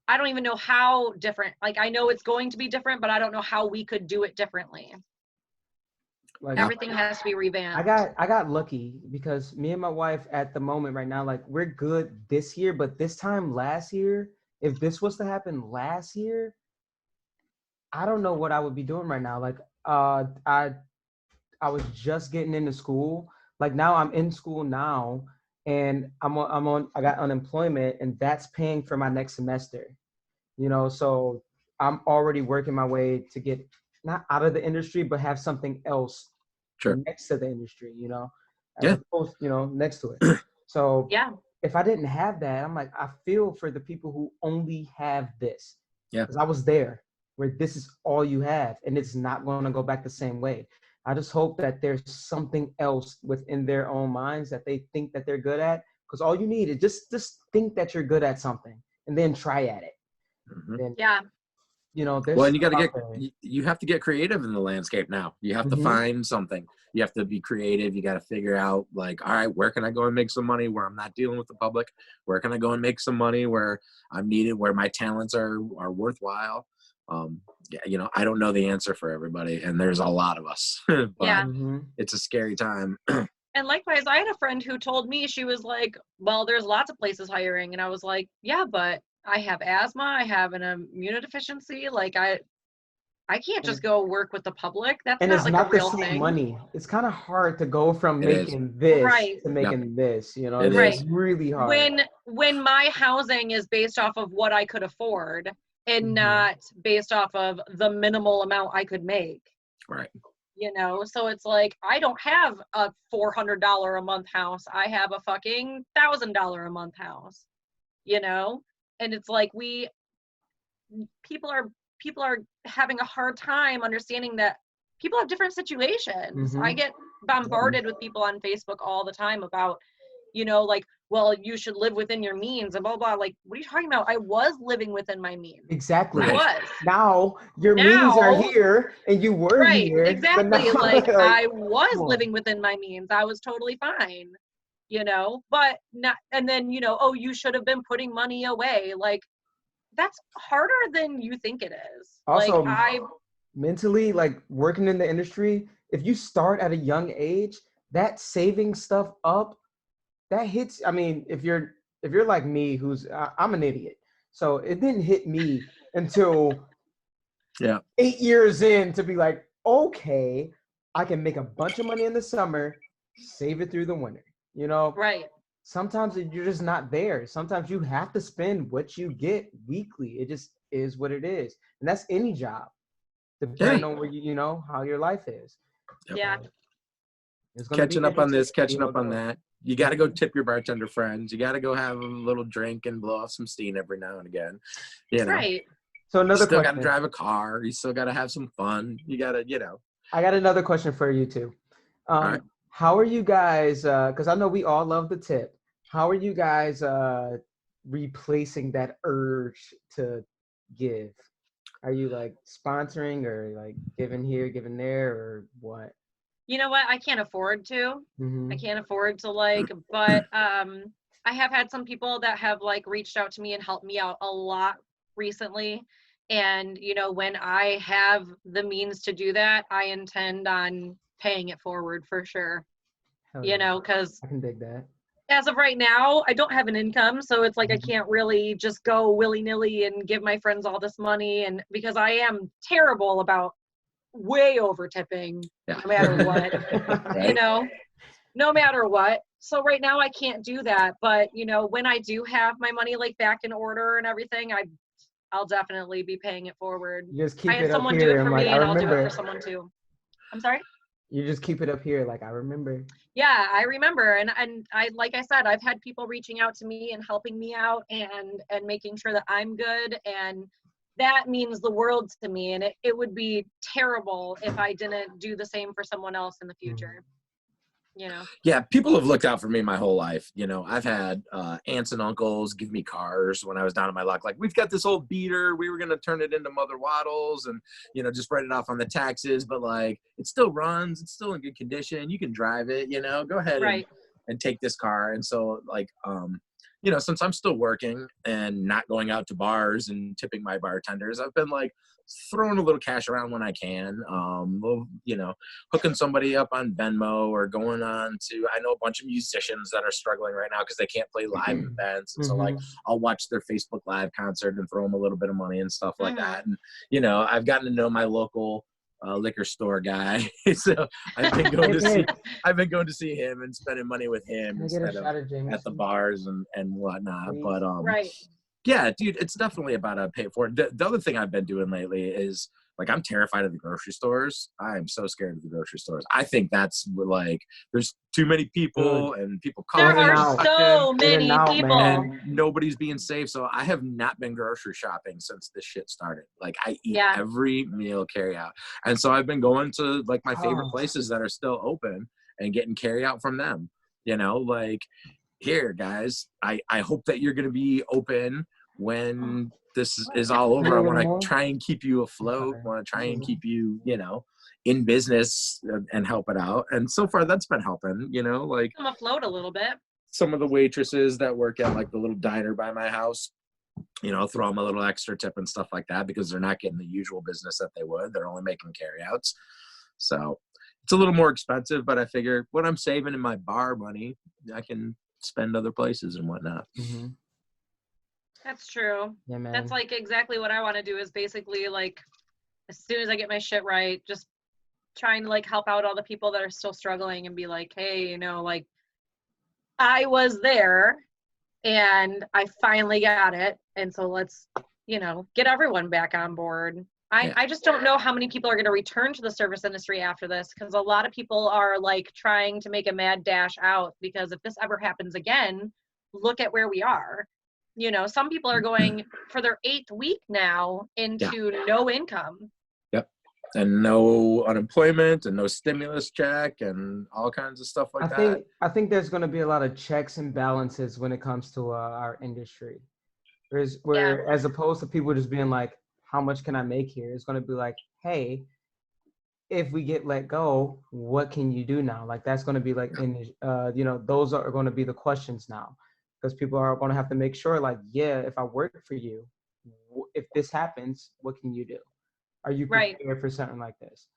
I don't even know how different. Like I know it's going to be different, but I don't know how we could do it differently. Like everything has to be revamped. I got lucky because me and my wife at the moment right now, like we're good this year, but this time last year if this was to happen last year, I don't know what I would be doing right now. Like, I was just getting into school. Like now I'm in school now, and I got unemployment, and that's paying for my next semester. So I'm already working my way to get not out of the industry, but have something else Sure. next to the industry, as Yeah. opposed, next to it. So Yeah. if I didn't have that, I'm like, I feel for the people who only have this. Yeah. Because I was there where this is all you have, and it's not going to go back the same way. I just hope that there's something else within their own minds that they think that they're good at. Because all you need is just think that you're good at something and then try at it. Mm-hmm. Then, Yeah. there's Well, and you got to stuff out there. you have to get creative in the landscape now. You have to Mhm. find something. You have to be creative. You got to figure out like, all right, where can I go and make some money where I'm not dealing with the public? Where can I go and make some money where I'm needed, where my talents are worthwhile? Yeah, I don't know the answer for everybody, and there's a lot of us, but Yeah. Mhm. it's a scary time. And likewise, I had a friend who told me, she was like, well, there's lots of places hiring. And I was like, yeah, but I have asthma. I have an immunodeficiency. Like I can't just go work with the public. That's And not it's like a not the real same thing. money. It's kind of hard to go from It is. making this Right. to making this, It It's is. really hard. When my housing is based off of what I could afford and Mhm. not based off of the minimal amount I could make. Right. So it's like, I don't have a $400 a month house. I have a fucking $1,000 a month house, and it's like people are having a hard time understanding that people have different situations. I Mhm. get bombarded with people on Facebook all the time about, like, well, you should live within your means and blah, blah. Like, what are you talking about? I was living within my means. Exactly. Right. I was. Now your means are Now- here and you were Right, here. but exactly. now, Like, I come was on. living within my means. I was totally fine, but not, and then, oh, you should have been putting money away. Like, that's harder than you think it is. Also, Like, mentally, like working in the industry, if you start at a young age, that saving stuff up, that hits. I mean, if you're like me, I'm an idiot, so it didn't hit me until Yeah. 8 years in to be like, okay, I can make a bunch of money in the summer, save it through the winter. right. Sometimes you're just not there. Sometimes you have to spend what you get weekly. It just is what it is, and that's any job, depending on where how your life is. Yep. Yeah. It's gonna be Catching up on interesting this, to see catching how up it on goes. that. You got to go tip your bartender friends. You got to go have a little drink and blow off some steam every now and again. Right. So You another still got question. to drive a car. You still got to have some fun. You got to, I got another question for you too. right. How are you guys? Because I know we all love the tip. How are you guys replacing that urge to give? Are you like sponsoring or like giving here, giving there, or what? You know what? I can't afford to. Mhm. I can't afford to but I have had some people that have reached out to me and helped me out a lot recently. And, when I have the means to do that, I intend on paying it forward for sure. Hell yeah. Because I can dig that. as of right now, I don't have an income. So it's like I can't really just go willy-nilly and give my friends all this money. And because I am terrible about way over tipping, no matter what, Right. no matter what. So right now I can't do that. But, when I do have my money back in order and everything, I'll definitely be paying it forward. You just keep I had it up someone do here. it for I'm like, me I and I'll do it remember. for someone too. I'm sorry? You just keep it up here, like I remember. Yeah, I remember. And I, like I said, I've had people reaching out to me and helping me out and making sure that I'm good. And that means the world to me. And it would be terrible if I didn't do the same for someone else in the future. Yeah, people have looked out for me my whole life. I've had aunts and uncles give me cars when I was down on my luck. Like, we've got this old beater. We were going to turn it into Mother Waddles and, just write it off on the taxes. But, it still runs. It's still in good condition. You can drive it, go ahead Right. and take this car. And so, since I'm still working and not going out to bars and tipping my bartenders, I've been throwing a little cash around when I can, you know, hooking somebody up on Venmo or going on to, I know a bunch of musicians that are struggling right now because they can't play live events. And so like, I'll watch their Facebook Live concert and throw them a little bit of money and stuff like that. And, you know, I've gotten to know my local liquor store guy. So I've been going to see him and spending money with him instead of at the bars and whatnot. But yeah, dude, it's definitely about a pay it forward. The other thing I've been doing lately is like, I'm terrified of the grocery stores. I am so scared of the grocery stores. I think that's like, there's too many people and people there calling. are so many people and nobody's being safe. So I have not been grocery shopping since this shit started. Like I eat every meal carry out. And so I've been going to like my favorite places that are still open and getting carry out from them, you know, like, here guys, I hope that you're going to be open when this is all over. I want to try and keep you afloat. I want to try and keep you, you know, in business and help it out. And so far that's been helping, you know, like I'm afloat a little bit. Some of the waitresses that work at like the little diner by my house, you know, throw them a little extra tip and stuff like that because they're not getting the usual business that they would. They're only making carryouts. So it's a little more expensive, but I figure what I'm saving in my bar money, I can spend other places and whatnot. That's true. Yeah, man. That's like exactly what I want to do is basically like as soon as I get my shit right, just trying to like help out all the people that are still struggling and be like, hey, you know, like I was there and I finally got it. And so let's, you know, get everyone back on board. I just don't know how many people are going to return to the service industry after this because a lot of people are like trying to make a mad dash out because if this ever happens again, look at where we are. You know, some people are going for their 8th week now into no income. Yep. And no unemployment and no stimulus check and all kinds of stuff like that. I think there's going to be a lot of checks and balances when it comes to our industry. As opposed to people just being like, how much can I make here? It's going to be like, hey, if we get let go, what can you do now? Like that's going to be like, you know, those are going to be the questions now. Because people are going to have to make sure, like, yeah, if I work for you, if this happens, what can you do? Are you prepared for something like this?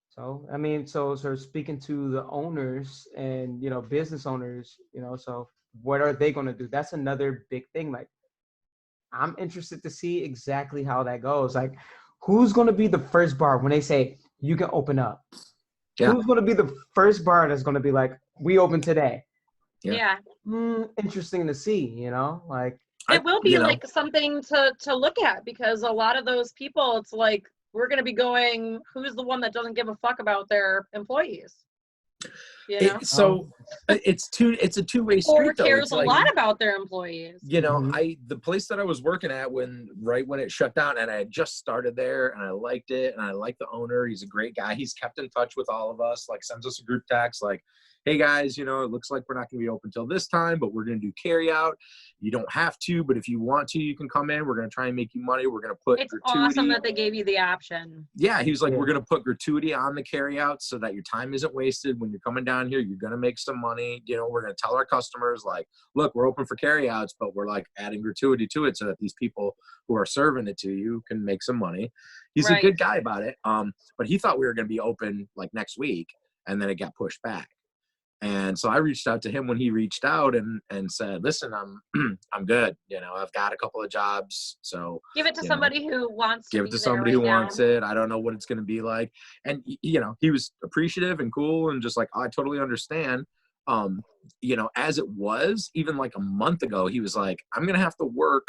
So, I mean, so speaking to the owners and, you know, business owners, you know, so what are they going to do? That's another big thing. Like, I'm interested to see exactly how that goes. Like, who's going to be the first bar when they say you can open up? Yeah. Who's going to be the first bar that's going to be like, we open today? Yeah. Interesting to see, you know, like it will be like something to look at because a lot of those people, it's like, we're going to be going, who's the one that doesn't give a fuck about their employees? You know? It's a two-way street. Or cares a lot about their employees. You know, the place that I was working at when it shut down and I had just started there and I liked it and I liked the owner. He's a great guy. He's kept in touch with all of us, like sends us a group text like, hey guys, you know, it looks like we're not going to be open till this time, but we're going to do carry out. You don't have to, but if you want to, you can come in. We're going to try and make you money. We're going to put gratuity. It's awesome that they gave you the option. Yeah, he was like, we're going to put gratuity on the carry out so that your time isn't wasted. When you're coming down here, you're going to make some money. You know, we're going to tell our customers like, look, we're open for carry outs, but we're like adding gratuity to it so that these people who are serving it to you can make some money. He's a good guy about it. But he thought we were going to be open like next week and then it got pushed back. And so I reached out to him when he reached out and said, listen, I'm good. You know, I've got a couple of jobs. So give it to somebody who wants to. Give it to somebody who wants it. I don't know what it's going to be like. And, you know, he was appreciative and cool and just like, I totally understand. You know, as it was, even like a month ago, he was like, I'm going to have to work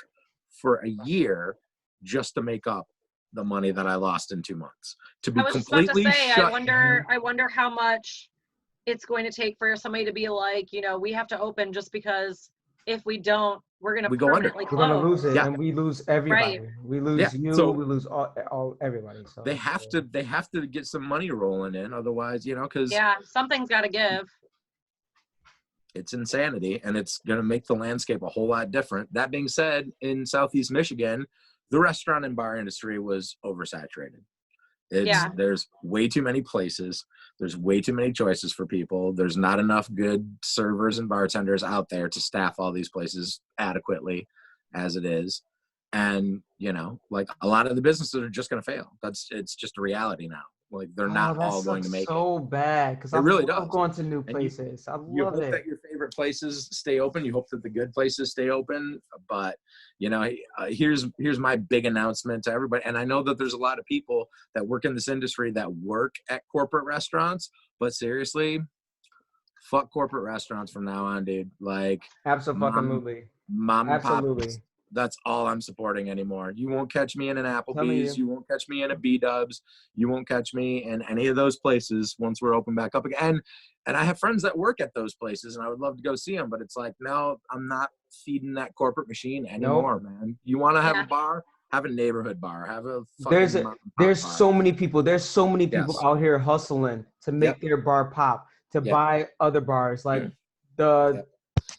for a year just to make up the money that I lost in 2 months. To be completely shut. I wonder how much it's going to take for somebody to be like, you know, we have to open just because if we don't, we're going to permanently close. We're going to lose it, and we lose everybody. Right. We lose you. So we lose all everybody. So they have to get some money rolling in, otherwise, you know, because something's got to give. It's insanity, and it's going to make the landscape a whole lot different. That being said, in Southeast Michigan, the restaurant and bar industry was oversaturated. There's way too many places. There's way too many choices for people. There's not enough good servers and bartenders out there to staff all these places adequately as it is. And, you know, like a lot of the businesses are just going to fail. It's just a reality now. Like they're not that all going to sucks make it. so bad because It I really love does. going to new And places. I you love hope it. that your favorite places stay open. You hope that the good places stay open. But, you know, here's my big announcement to everybody. And I know that there's a lot of people that work in this industry that work at corporate restaurants, but seriously, fuck corporate restaurants from now on, dude. Like, Absolutely. mom and pop, Absolutely. that's all I'm supporting anymore. You won't catch me in an Telling Applebee's. you. You won't catch me in a B-Dubs. You won't catch me in any of those places once we're open back up again. And I have friends that work at those places, and I would love to go see them. But it's like, no, I'm not feeding that corporate machine anymore, man. You want to have a bar? Have a neighborhood bar. Have a fucking there's bar. so many people. There's so many people Yes. out here hustling to make their bar pop, to buy other bars. Like the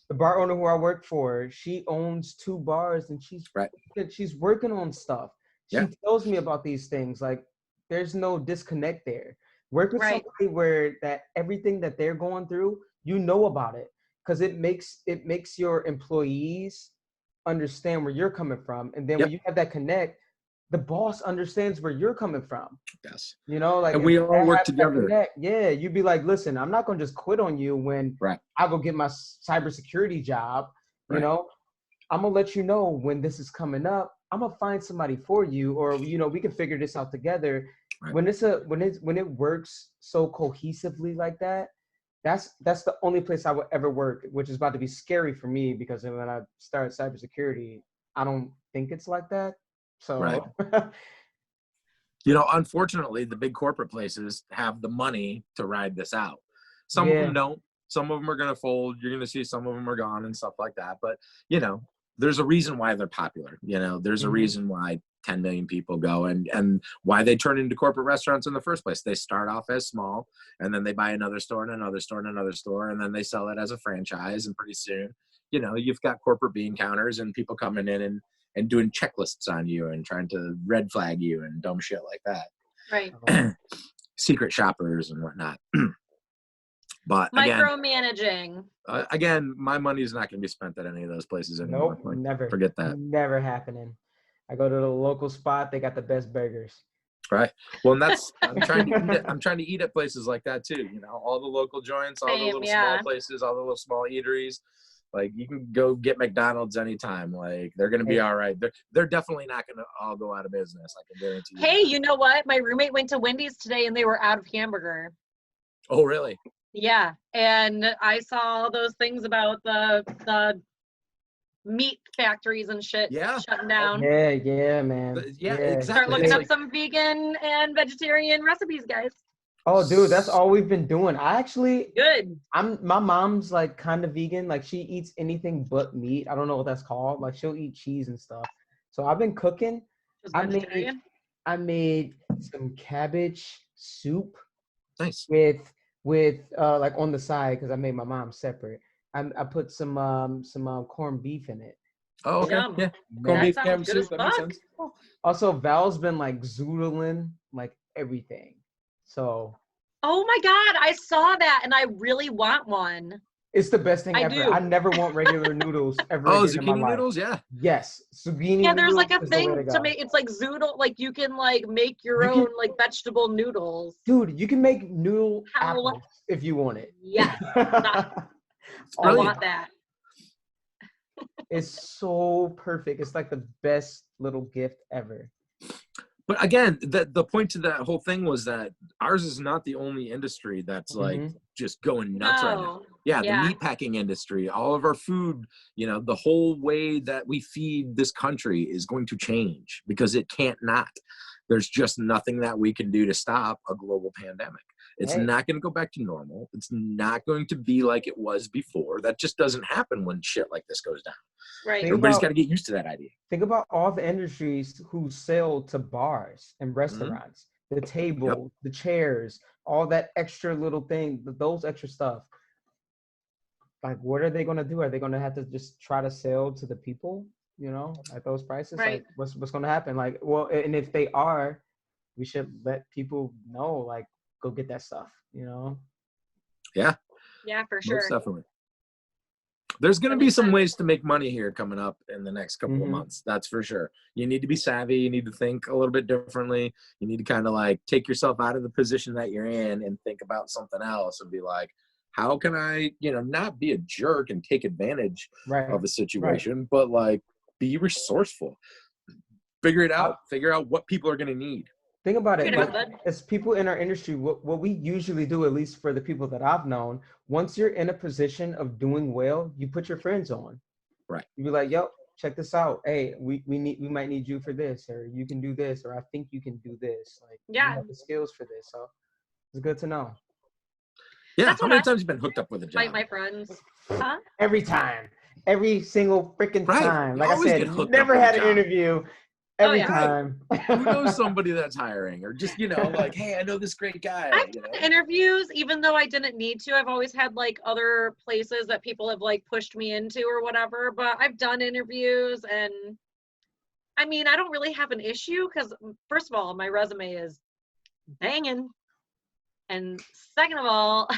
bar owner who I work for, she owns 2 bars and she's working on stuff. She tells me about these things. Like there's no disconnect there. Work with somebody where that everything that they're going through, you know about it. Because it makes your employees understand where you're coming from. And then when you have that connect, the boss understands where you're coming from. Yes. You know, like, and we all work together. Connect, you'd be like, listen, I'm not going to just quit on you when I go get my cybersecurity job. You know, I'm going to let you know when this is coming up. I'm going to find somebody for you, or, you know, we can figure this out together. When it works so cohesively like that, that's the only place I would ever work, which is about to be scary for me because when I start cybersecurity, I don't think it's like that. So, you know, unfortunately, the big corporate places have the money to ride this out. Some of them don't. Some of them are going to fold. You're going to see some of them are gone and stuff like that. But, you know, there's a reason why they're popular. You know, there's a reason why 10 million people go and why they turn into corporate restaurants in the first place. They start off as small, and then they buy another store and another store and another store, and then they sell it as a franchise. And pretty soon, you know, you've got corporate bean counters and people coming in and doing checklists on you and trying to red flag you and dumb shit like that. Right. Secret shoppers and whatnot. But micromanaging. Again, my money is not going to be spent at any of those places anymore. Nope, never. Forget that. Never happening. I go to the local spot. They got the best burgers. Right. Well, and that's I'm trying to eat at places like that too. You know, all the local joints, all the little small places, all the little small eateries. Like you can go get McDonald's anytime. Like they're gonna be all right. They're definitely not gonna all go out of business. I can guarantee you. Hey, you know what? My roommate went to Wendy's today and they were out of hamburger. Oh, really? Yeah, and I saw those things about the meat factories and shit shutting down. Yeah, man. Exactly. Start looking up some vegan and vegetarian recipes, guys. Oh, dude, that's all we've been doing. Good. My mom's like kind of vegan. Like she eats anything but meat. I don't know what that's called. Like she'll eat cheese and stuff. So I've been cooking. I made some cabbage soup. Nice. With like on the side because I made my mom separate. I put some corned beef in it. Oh, okay. Yum. Yeah. Corned beef, cabbage soup. That makes sense. Also, Val's been like zoodling like everything. So. Oh my God, I saw that and I really want one. It's the best thing ever. Do. I never want regular noodles ever. Oh, zucchini noodles, yeah. Yes, zucchini. Yeah, there's like a thing to make. It's like zoodle. Like you can like make your own like vegetable noodles. Dude, you can make noodle apples if you want it. Yeah, I want that. It's so perfect. It's like the best little gift ever. But again, the point to that whole thing was that ours is not the only industry that's like just going nuts right now. Yeah, the meatpacking industry, all of our food, you know, the whole way that we feed this country is going to change because it can't not. There's just nothing that we can do to stop a global pandemic. It's not going to go back to normal. It's not going to be like it was before. That just doesn't happen when shit like this goes down. Right. Everybody's got to get used to that idea. Think about all the industries who sell to bars and restaurants, the table, the chairs, all that extra little thing, those extra stuff. Like, what are they going to do? Are they going to have to just try to sell to the people, you know, at those prices? Right. Like, what's going to happen? Like, well, and if they are, we should let people know, like, go get that stuff, you know? Yeah. Yeah, for sure. Most definitely. There's going to That be makes some sense. ways to make money here coming up in the next couple of months. That's for sure. You need to be savvy. You need to think a little bit differently. You need to kind of like take yourself out of the position that you're in and think about something else and be like, how can I, not be a jerk and take advantage of a situation, but like be resourceful. Figure it out. Figure out what people are going to need. Think about it. Like, as people in our industry, what we usually do, at least for the people that I've known, once you're in a position of doing well, you put your friends on. Right. You be like, yo, check this out. Hey, we might need you for this, or you can do this, or I think you can do this. Like, you have the skills for this. So it's good to know. Yeah. How many times have you been hooked up with a job? My friends. Huh? Every time. Every single freaking time. Like I said, never had an interview. Every time. Who knows somebody that's hiring, or just, like, hey, I know this great guy. I've done interviews, even though I didn't need to. I've always had like other places that people have like pushed me into or whatever, but I've done interviews, and I mean, I don't really have an issue because first of all, my resume is banging. And second of all,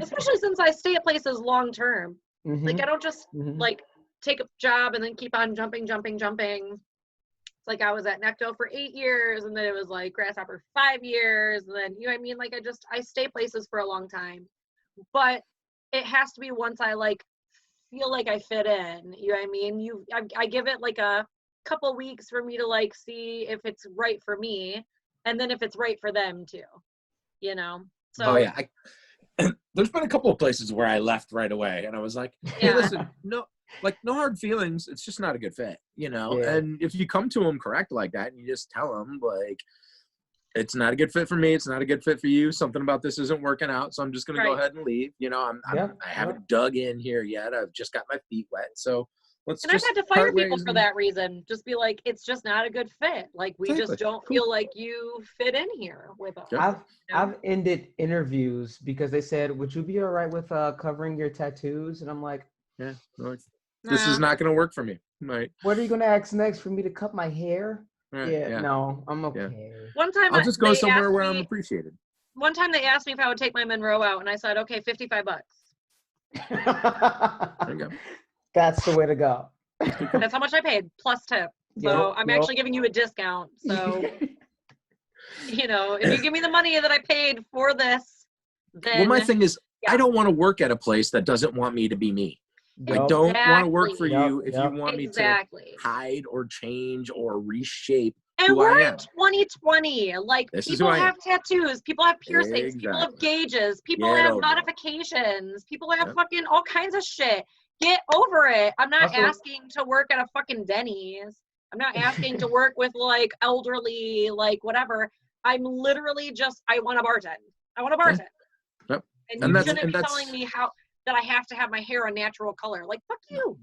especially since I stay at places long term, like I don't just like take a job and then keep on jumping. It's like I was at Necto for 8 years, and then it was like Grasshopper 5 years, and then, you know what I mean? Like I stay places for a long time, but it has to be once I like feel like I fit in, you know what I mean? I give it like a couple weeks for me to like see if it's right for me, and then if it's right for them too, So. Oh yeah. There's been a couple of places where I left right away, and I was like, hey, listen, no hard feelings. It's just not a good fit, And if you come to them correct like that, and you just tell them like, it's not a good fit for me. It's not a good fit for you. Something about this isn't working out. So I'm just going to go ahead and leave. I haven't dug in here yet. I've just got my feet wet. So let's I've had to fire people for that reason. Just be like, it's just not a good fit. Like we just don't feel like you fit in here with us. I've ended interviews because they said, would you be all right with covering your tattoos? And I'm like, yeah, this is not going to work for me. Right. What are you going to ask next, for me to cut my hair? Yeah. No, I'm okay. Yeah. One time I'll just go somewhere where I'm appreciated. One time they asked me if I would take my Monroe out, and I said, okay, $55. There you go. That's the way to go. That's how much I paid, plus tip. So I'm actually giving you a discount. So, if you give me the money that I paid for this, then... Well, my thing is, I don't want to work at a place that doesn't want me to be me. I don't want to work for you if you want me to hide or change or reshape and we're in 2020. Like, people have tattoos, people have piercings, people have gauges, people have modifications, people have fucking all kinds of shit. Get over it. I'm not asking to work at a fucking Denny's. I'm not asking to work with like elderly, like whatever. I'm literally just, I want to bartend. I want to bartend. Yep. And you shouldn't be telling me that I have to have my hair a natural color. Like, fuck you.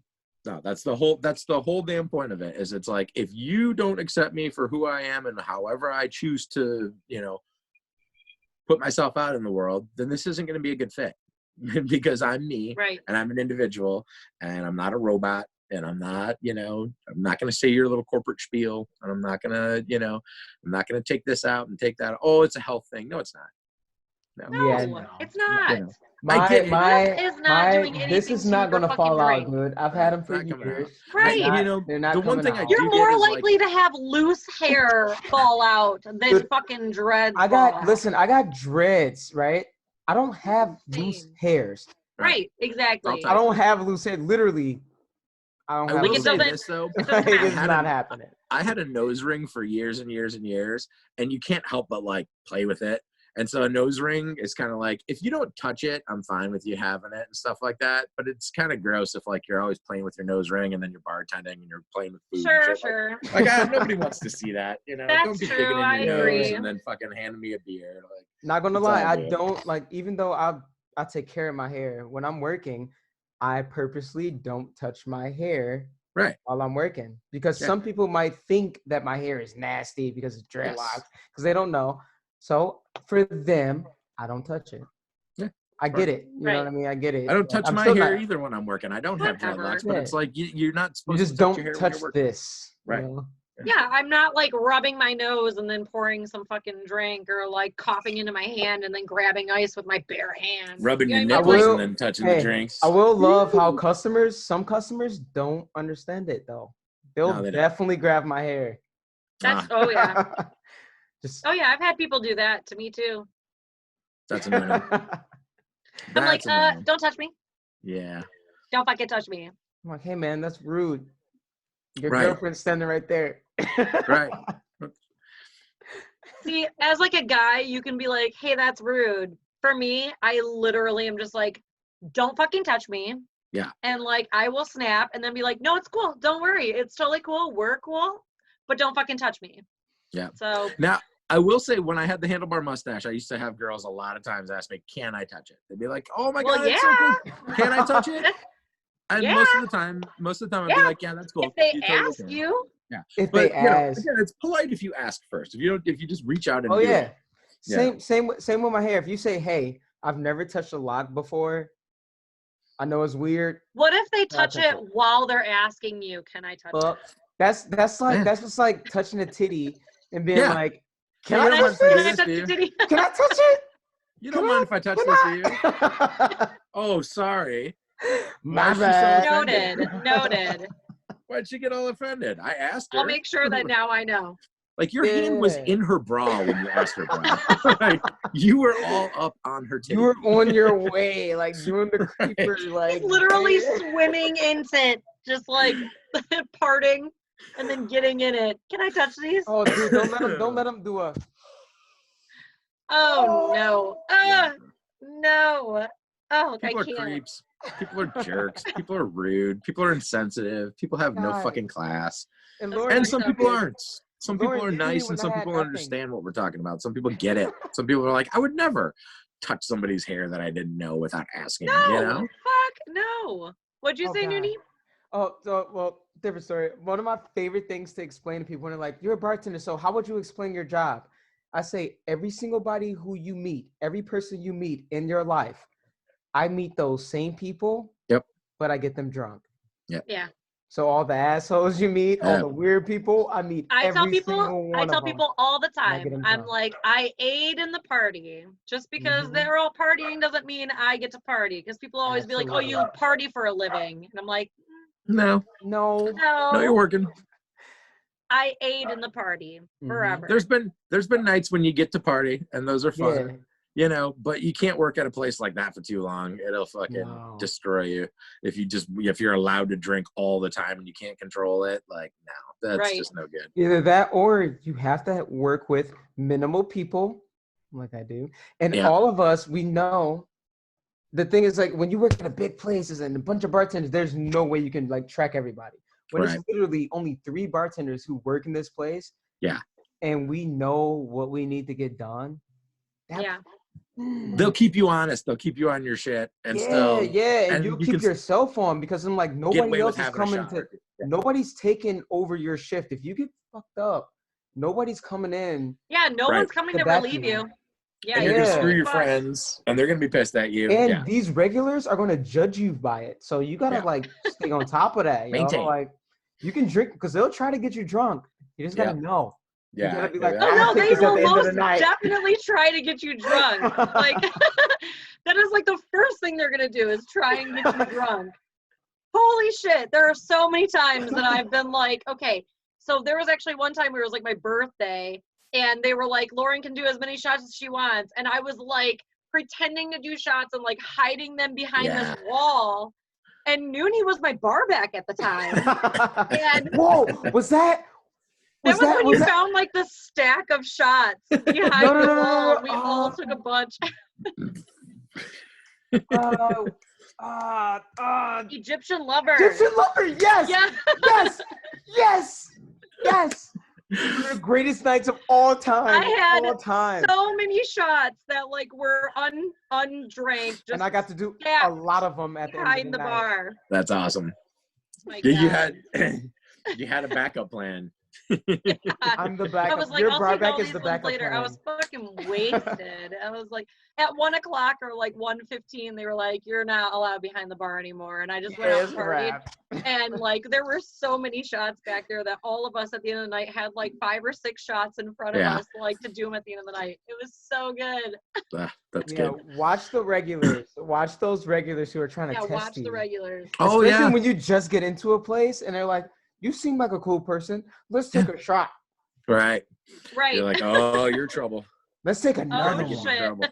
No, that's the whole damn point of it, is it's like, if you don't accept me for who I am and however I choose to, put myself out in the world, then this isn't going to be a good fit. Because I'm me, and I'm an individual, and I'm not a robot, and I'm not, I'm not going to say your little corporate spiel, and I'm not going to, I'm not going to take this out and take that. Oh, it's a health thing. No, it's not. No, it's not. This is not going to fall out good. I've had them for years. Right. They're not the one thing out. You're more likely to have loose hair fall out than fucking dreads. I got dreads, right? I don't have loose hairs. Right, exactly. I don't have loose hair. Literally, I don't have loose hair. This, though. It's not happening. I had a nose ring for years and years and years, and you can't help but like play with it. And so a nose ring is kind of like, if you don't touch it, I'm fine with you having it and stuff like that. But it's kind of gross if like you're always playing with your nose ring and then you're bartending and you're playing with food. Sure. Like nobody wants to see that, That's don't be true, digging in I your agree. nose and then fucking handing me a beer. Like, not gonna lie, I don't like, even though I take care of my hair when I'm working, I purposely don't touch my hair while I'm working, because some people might think that my hair is nasty because it's dreadlocks, because they don't know. So for them, I don't touch it. Yeah, I get it. You know what I mean? I get it. I don't touch my hair either when I'm working. I don't have dreadlocks, but it's like you're not supposed to touch your hair. You just don't touch this. Right. Yeah, I'm not like rubbing my nose and then pouring some fucking drink or like coughing into my hand and then grabbing ice with my bare hands. Rubbing your You know what I mean? nipples will- and then touching Hey, the drinks. I will love how some customers don't understand it though. They'll No, they don't. definitely grab my hair. That's oh yeah. Just Oh yeah, I've had people do that to me too. That's annoying. I'm like, That's annoying. don't touch me. Yeah. Don't fucking touch me. I'm like, hey man, that's rude. Your Right. girlfriend's standing right there. Right. See, as like a guy, you can be like, hey, that's rude. For me, I literally am just like, don't fucking touch me. Yeah. And like, I will snap and then be like, no, it's cool. Don't worry. It's totally cool. We're cool. But don't fucking touch me. Yeah. So Now, I will say, when I had the handlebar mustache, I used to have girls a lot of times ask me, can I touch it? They'd be like, oh my Well, God, it's so cool. Can I touch it? And Yeah. most of the time, I'd be Yeah. like, yeah, that's cool. if they You totally ask can. you, Yeah. If But they you know, ask. again, it's polite if you ask first. If you just reach out and Oh do yeah. it. Yeah. Same with my hair. If you say, hey, I've never touched a lock before. I know it's weird. what if they touch touch it it. while they're asking you, can I touch Well, it? that's Yeah. just like touching a titty and being Yeah. like, Hey, can you I don't touch mind if I do Can I this? this, touch do your you? titty? Can I touch it? You don't Can mind I- if I touch can this, do you? I? Oh, sorry. My Why is she so bad. offended? Noted. Why'd she get all offended? I asked her. I'll make sure that now I know. Like, your hand was Yeah. in her bra when you asked her, bro. Like, you were all up on her titty. You were on your way, like doing the creeper, like Literally swimming into it, just like parting and then getting in it. Can I touch these? Oh, dude, don't let him do a. Oh no. Yeah. No. Oh, People I are can't. creeps. People are jerks. People are rude. People are insensitive. People have no God. fucking class. And That's Lauren, And fucked some up, people dude. aren't. Some Lauren, people are you knew me nice, when and I some had people nothing. understand what we're talking about. Some people get it. Some people are like, I would never touch somebody's hair that I didn't know without asking. No. You know? Fuck no. What'd you Oh, say, God. Noonie? Oh, so well, different story. One of my favorite things to explain to people when they're like, "You're a bartender, so how would you explain your job?" I say, every single body who you meet, every person you meet in your life, I meet those same people. Yep. But I get them drunk. Yeah. So all the assholes you meet, all Yeah. the weird people, I meet I tell every single people one of them. all the I get time. 'em I'm drunk. like, I aid in the party. Just because Mhm. they're all partying doesn't mean I get to party. Because people always be like, oh, you Absolutely. party for a living. And I'm like, No. No. No, you're no, working. I aid in the party Mhm. forever. There's been nights when you get to party, and those are fun. Yeah. You know, but you can't work at a place like that for too long. It'll fucking No. destroy you if you're allowed to drink all the time and you can't control it. Like, no, that's Right. just no good. Either that or you have to work with minimal people like I do. And Yeah. all of us, we know the thing is like when you work at a big places and a bunch of bartenders, there's no way you can like track everybody. When Right. it's literally only 3 bartenders who work in this place. Yeah. And we know what we need to get done. Yeah. They'll keep you honest. They'll keep you on your shit, and still, and and you'll you keep can your cell phone because I'm like get nobody away else with is having a coming shot to. or two. Yeah. Nobody's taking over your shift. If you get fucked up, nobody's coming in. Yeah, no Right. one's coming To to back relieve you. you. Yeah, And you're gonna Yeah. screw your fucked. friends, and they're gonna be pissed at you. And Yeah. these regulars are going to judge you by it. So you got to Yeah. like stay on top of that, yo. Maintain. Like you can drink because they'll try to get you drunk. You just got to Yeah. know. You Yeah. gotta be like, Oh I'm no, gonna take they this at will the end of the most night. definitely try to get you drunk. Like that is like the first thing they're gonna do is try and get you drunk. Holy shit. There are so many times that I've been like, okay, so there was actually one time where it was like my birthday and they were like, Lauren can do as many shots as she wants. And I was like pretending to do shots and like hiding them behind Yeah. this wall. And Noonie was my bar back at the time. And Whoa, was that? that was when was you that? found like the stack of shots behind No, no, the no, no, wall. no, And we all took a bunch. Egyptian lover. Egyptian lover, yes, Yeah. yes, yes, yes. One of the greatest nights of all time. I had all time. so many shots that like were undrank, just And I got to do a stacked lot of them at the end of behind the the night. bar. That's awesome. My Yeah, you God. had you had a backup plan. I'm the backup. I was like, Your I'll bar take back all is these the ones backup later. I plan. was fucking wasted. I was like, at 1 o'clock or like 1:15, they were like, you're not allowed behind the bar anymore. And I just went out It's and a partied. wrap. And like, there were so many shots back there that all of us at the end of the night had like 5 or 6 shots in front of Yeah. us, like to do them at the end of the night. It was so good. That's Yeah, good. watch the regulars. Watch those regulars who are trying to Yeah, test watch you. the regulars. Oh, Especially yeah. when you just get into a place and they're like, "You seem like a cool person. Let's take a shot. Right. Right. You're like, oh, you're trouble. Let's take You're another gonna Oh, get one." in shit. trouble.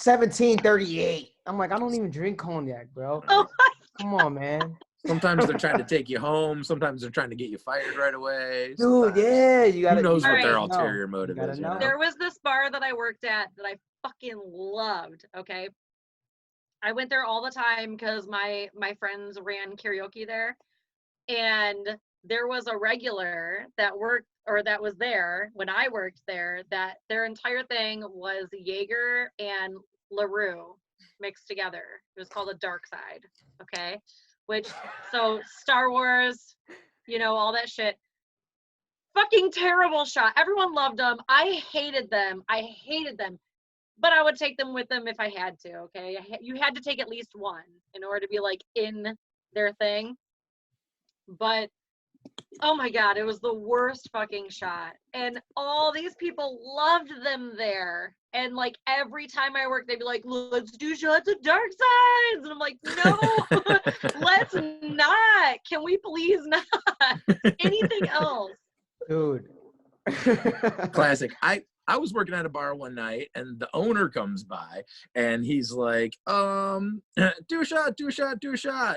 1738. I'm like, I don't even drink cognac, bro. Oh, Come on, man. Sometimes they're trying to take you home. Sometimes they're trying to get you fired right away. Dude, Sometimes- yeah, you gotta. Who knows you what gotta their Alright. know. ulterior You motive gotta is? You know. know? there was this bar that I worked at that I fucking loved. Okay. I went there all the time because my friends ran karaoke there, and there was a regular that worked or that was there when I worked there that their entire thing was Jaeger and LaRue mixed together. It was called a Dark Side. Okay. Which, so Star Wars, you know, all that shit. Fucking terrible shot. Everyone loved them. I hated them. But I would take them with them if I had to. Okay. You had to take at least one in order to be like in their thing. But oh my God, it was the worst fucking shot. And all these people loved them there. And like every time I worked, they'd be like, let's do shots of Dark Sides. And I'm like, no, let's not. Can we please not? Anything else? Dude. Classic. I was working at a bar one night and the owner comes by and he's like, do a shot.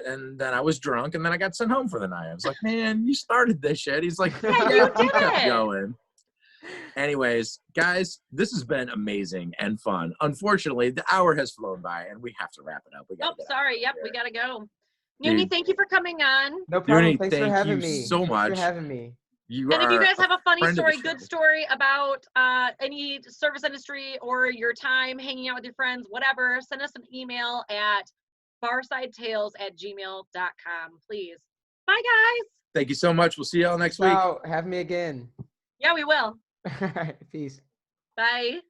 And then I was drunk and then I got sent home for the night. I was like, man, you started this shit. He's like, Yeah, you did kept it. going. Anyways, guys, this has been amazing and fun. Unfortunately, the hour has flown by and we have to wrap it up. We gotta Oh, get out sorry. of Yep, here. we gotta go. Nuni, Dude. thank you for coming on. No problem. Dooney, Thanks for thank having you me. so Thanks much. for having me. You And if you are guys have a funny friend of the story, good show. story about any service industry or your time hanging out with your friends, whatever, send us an email at barsidetales@gmail.com, please. Bye, guys. Thank you so much. We'll see y'all next week. Ciao. Have me again. Yeah, we will. All right. Peace. Bye.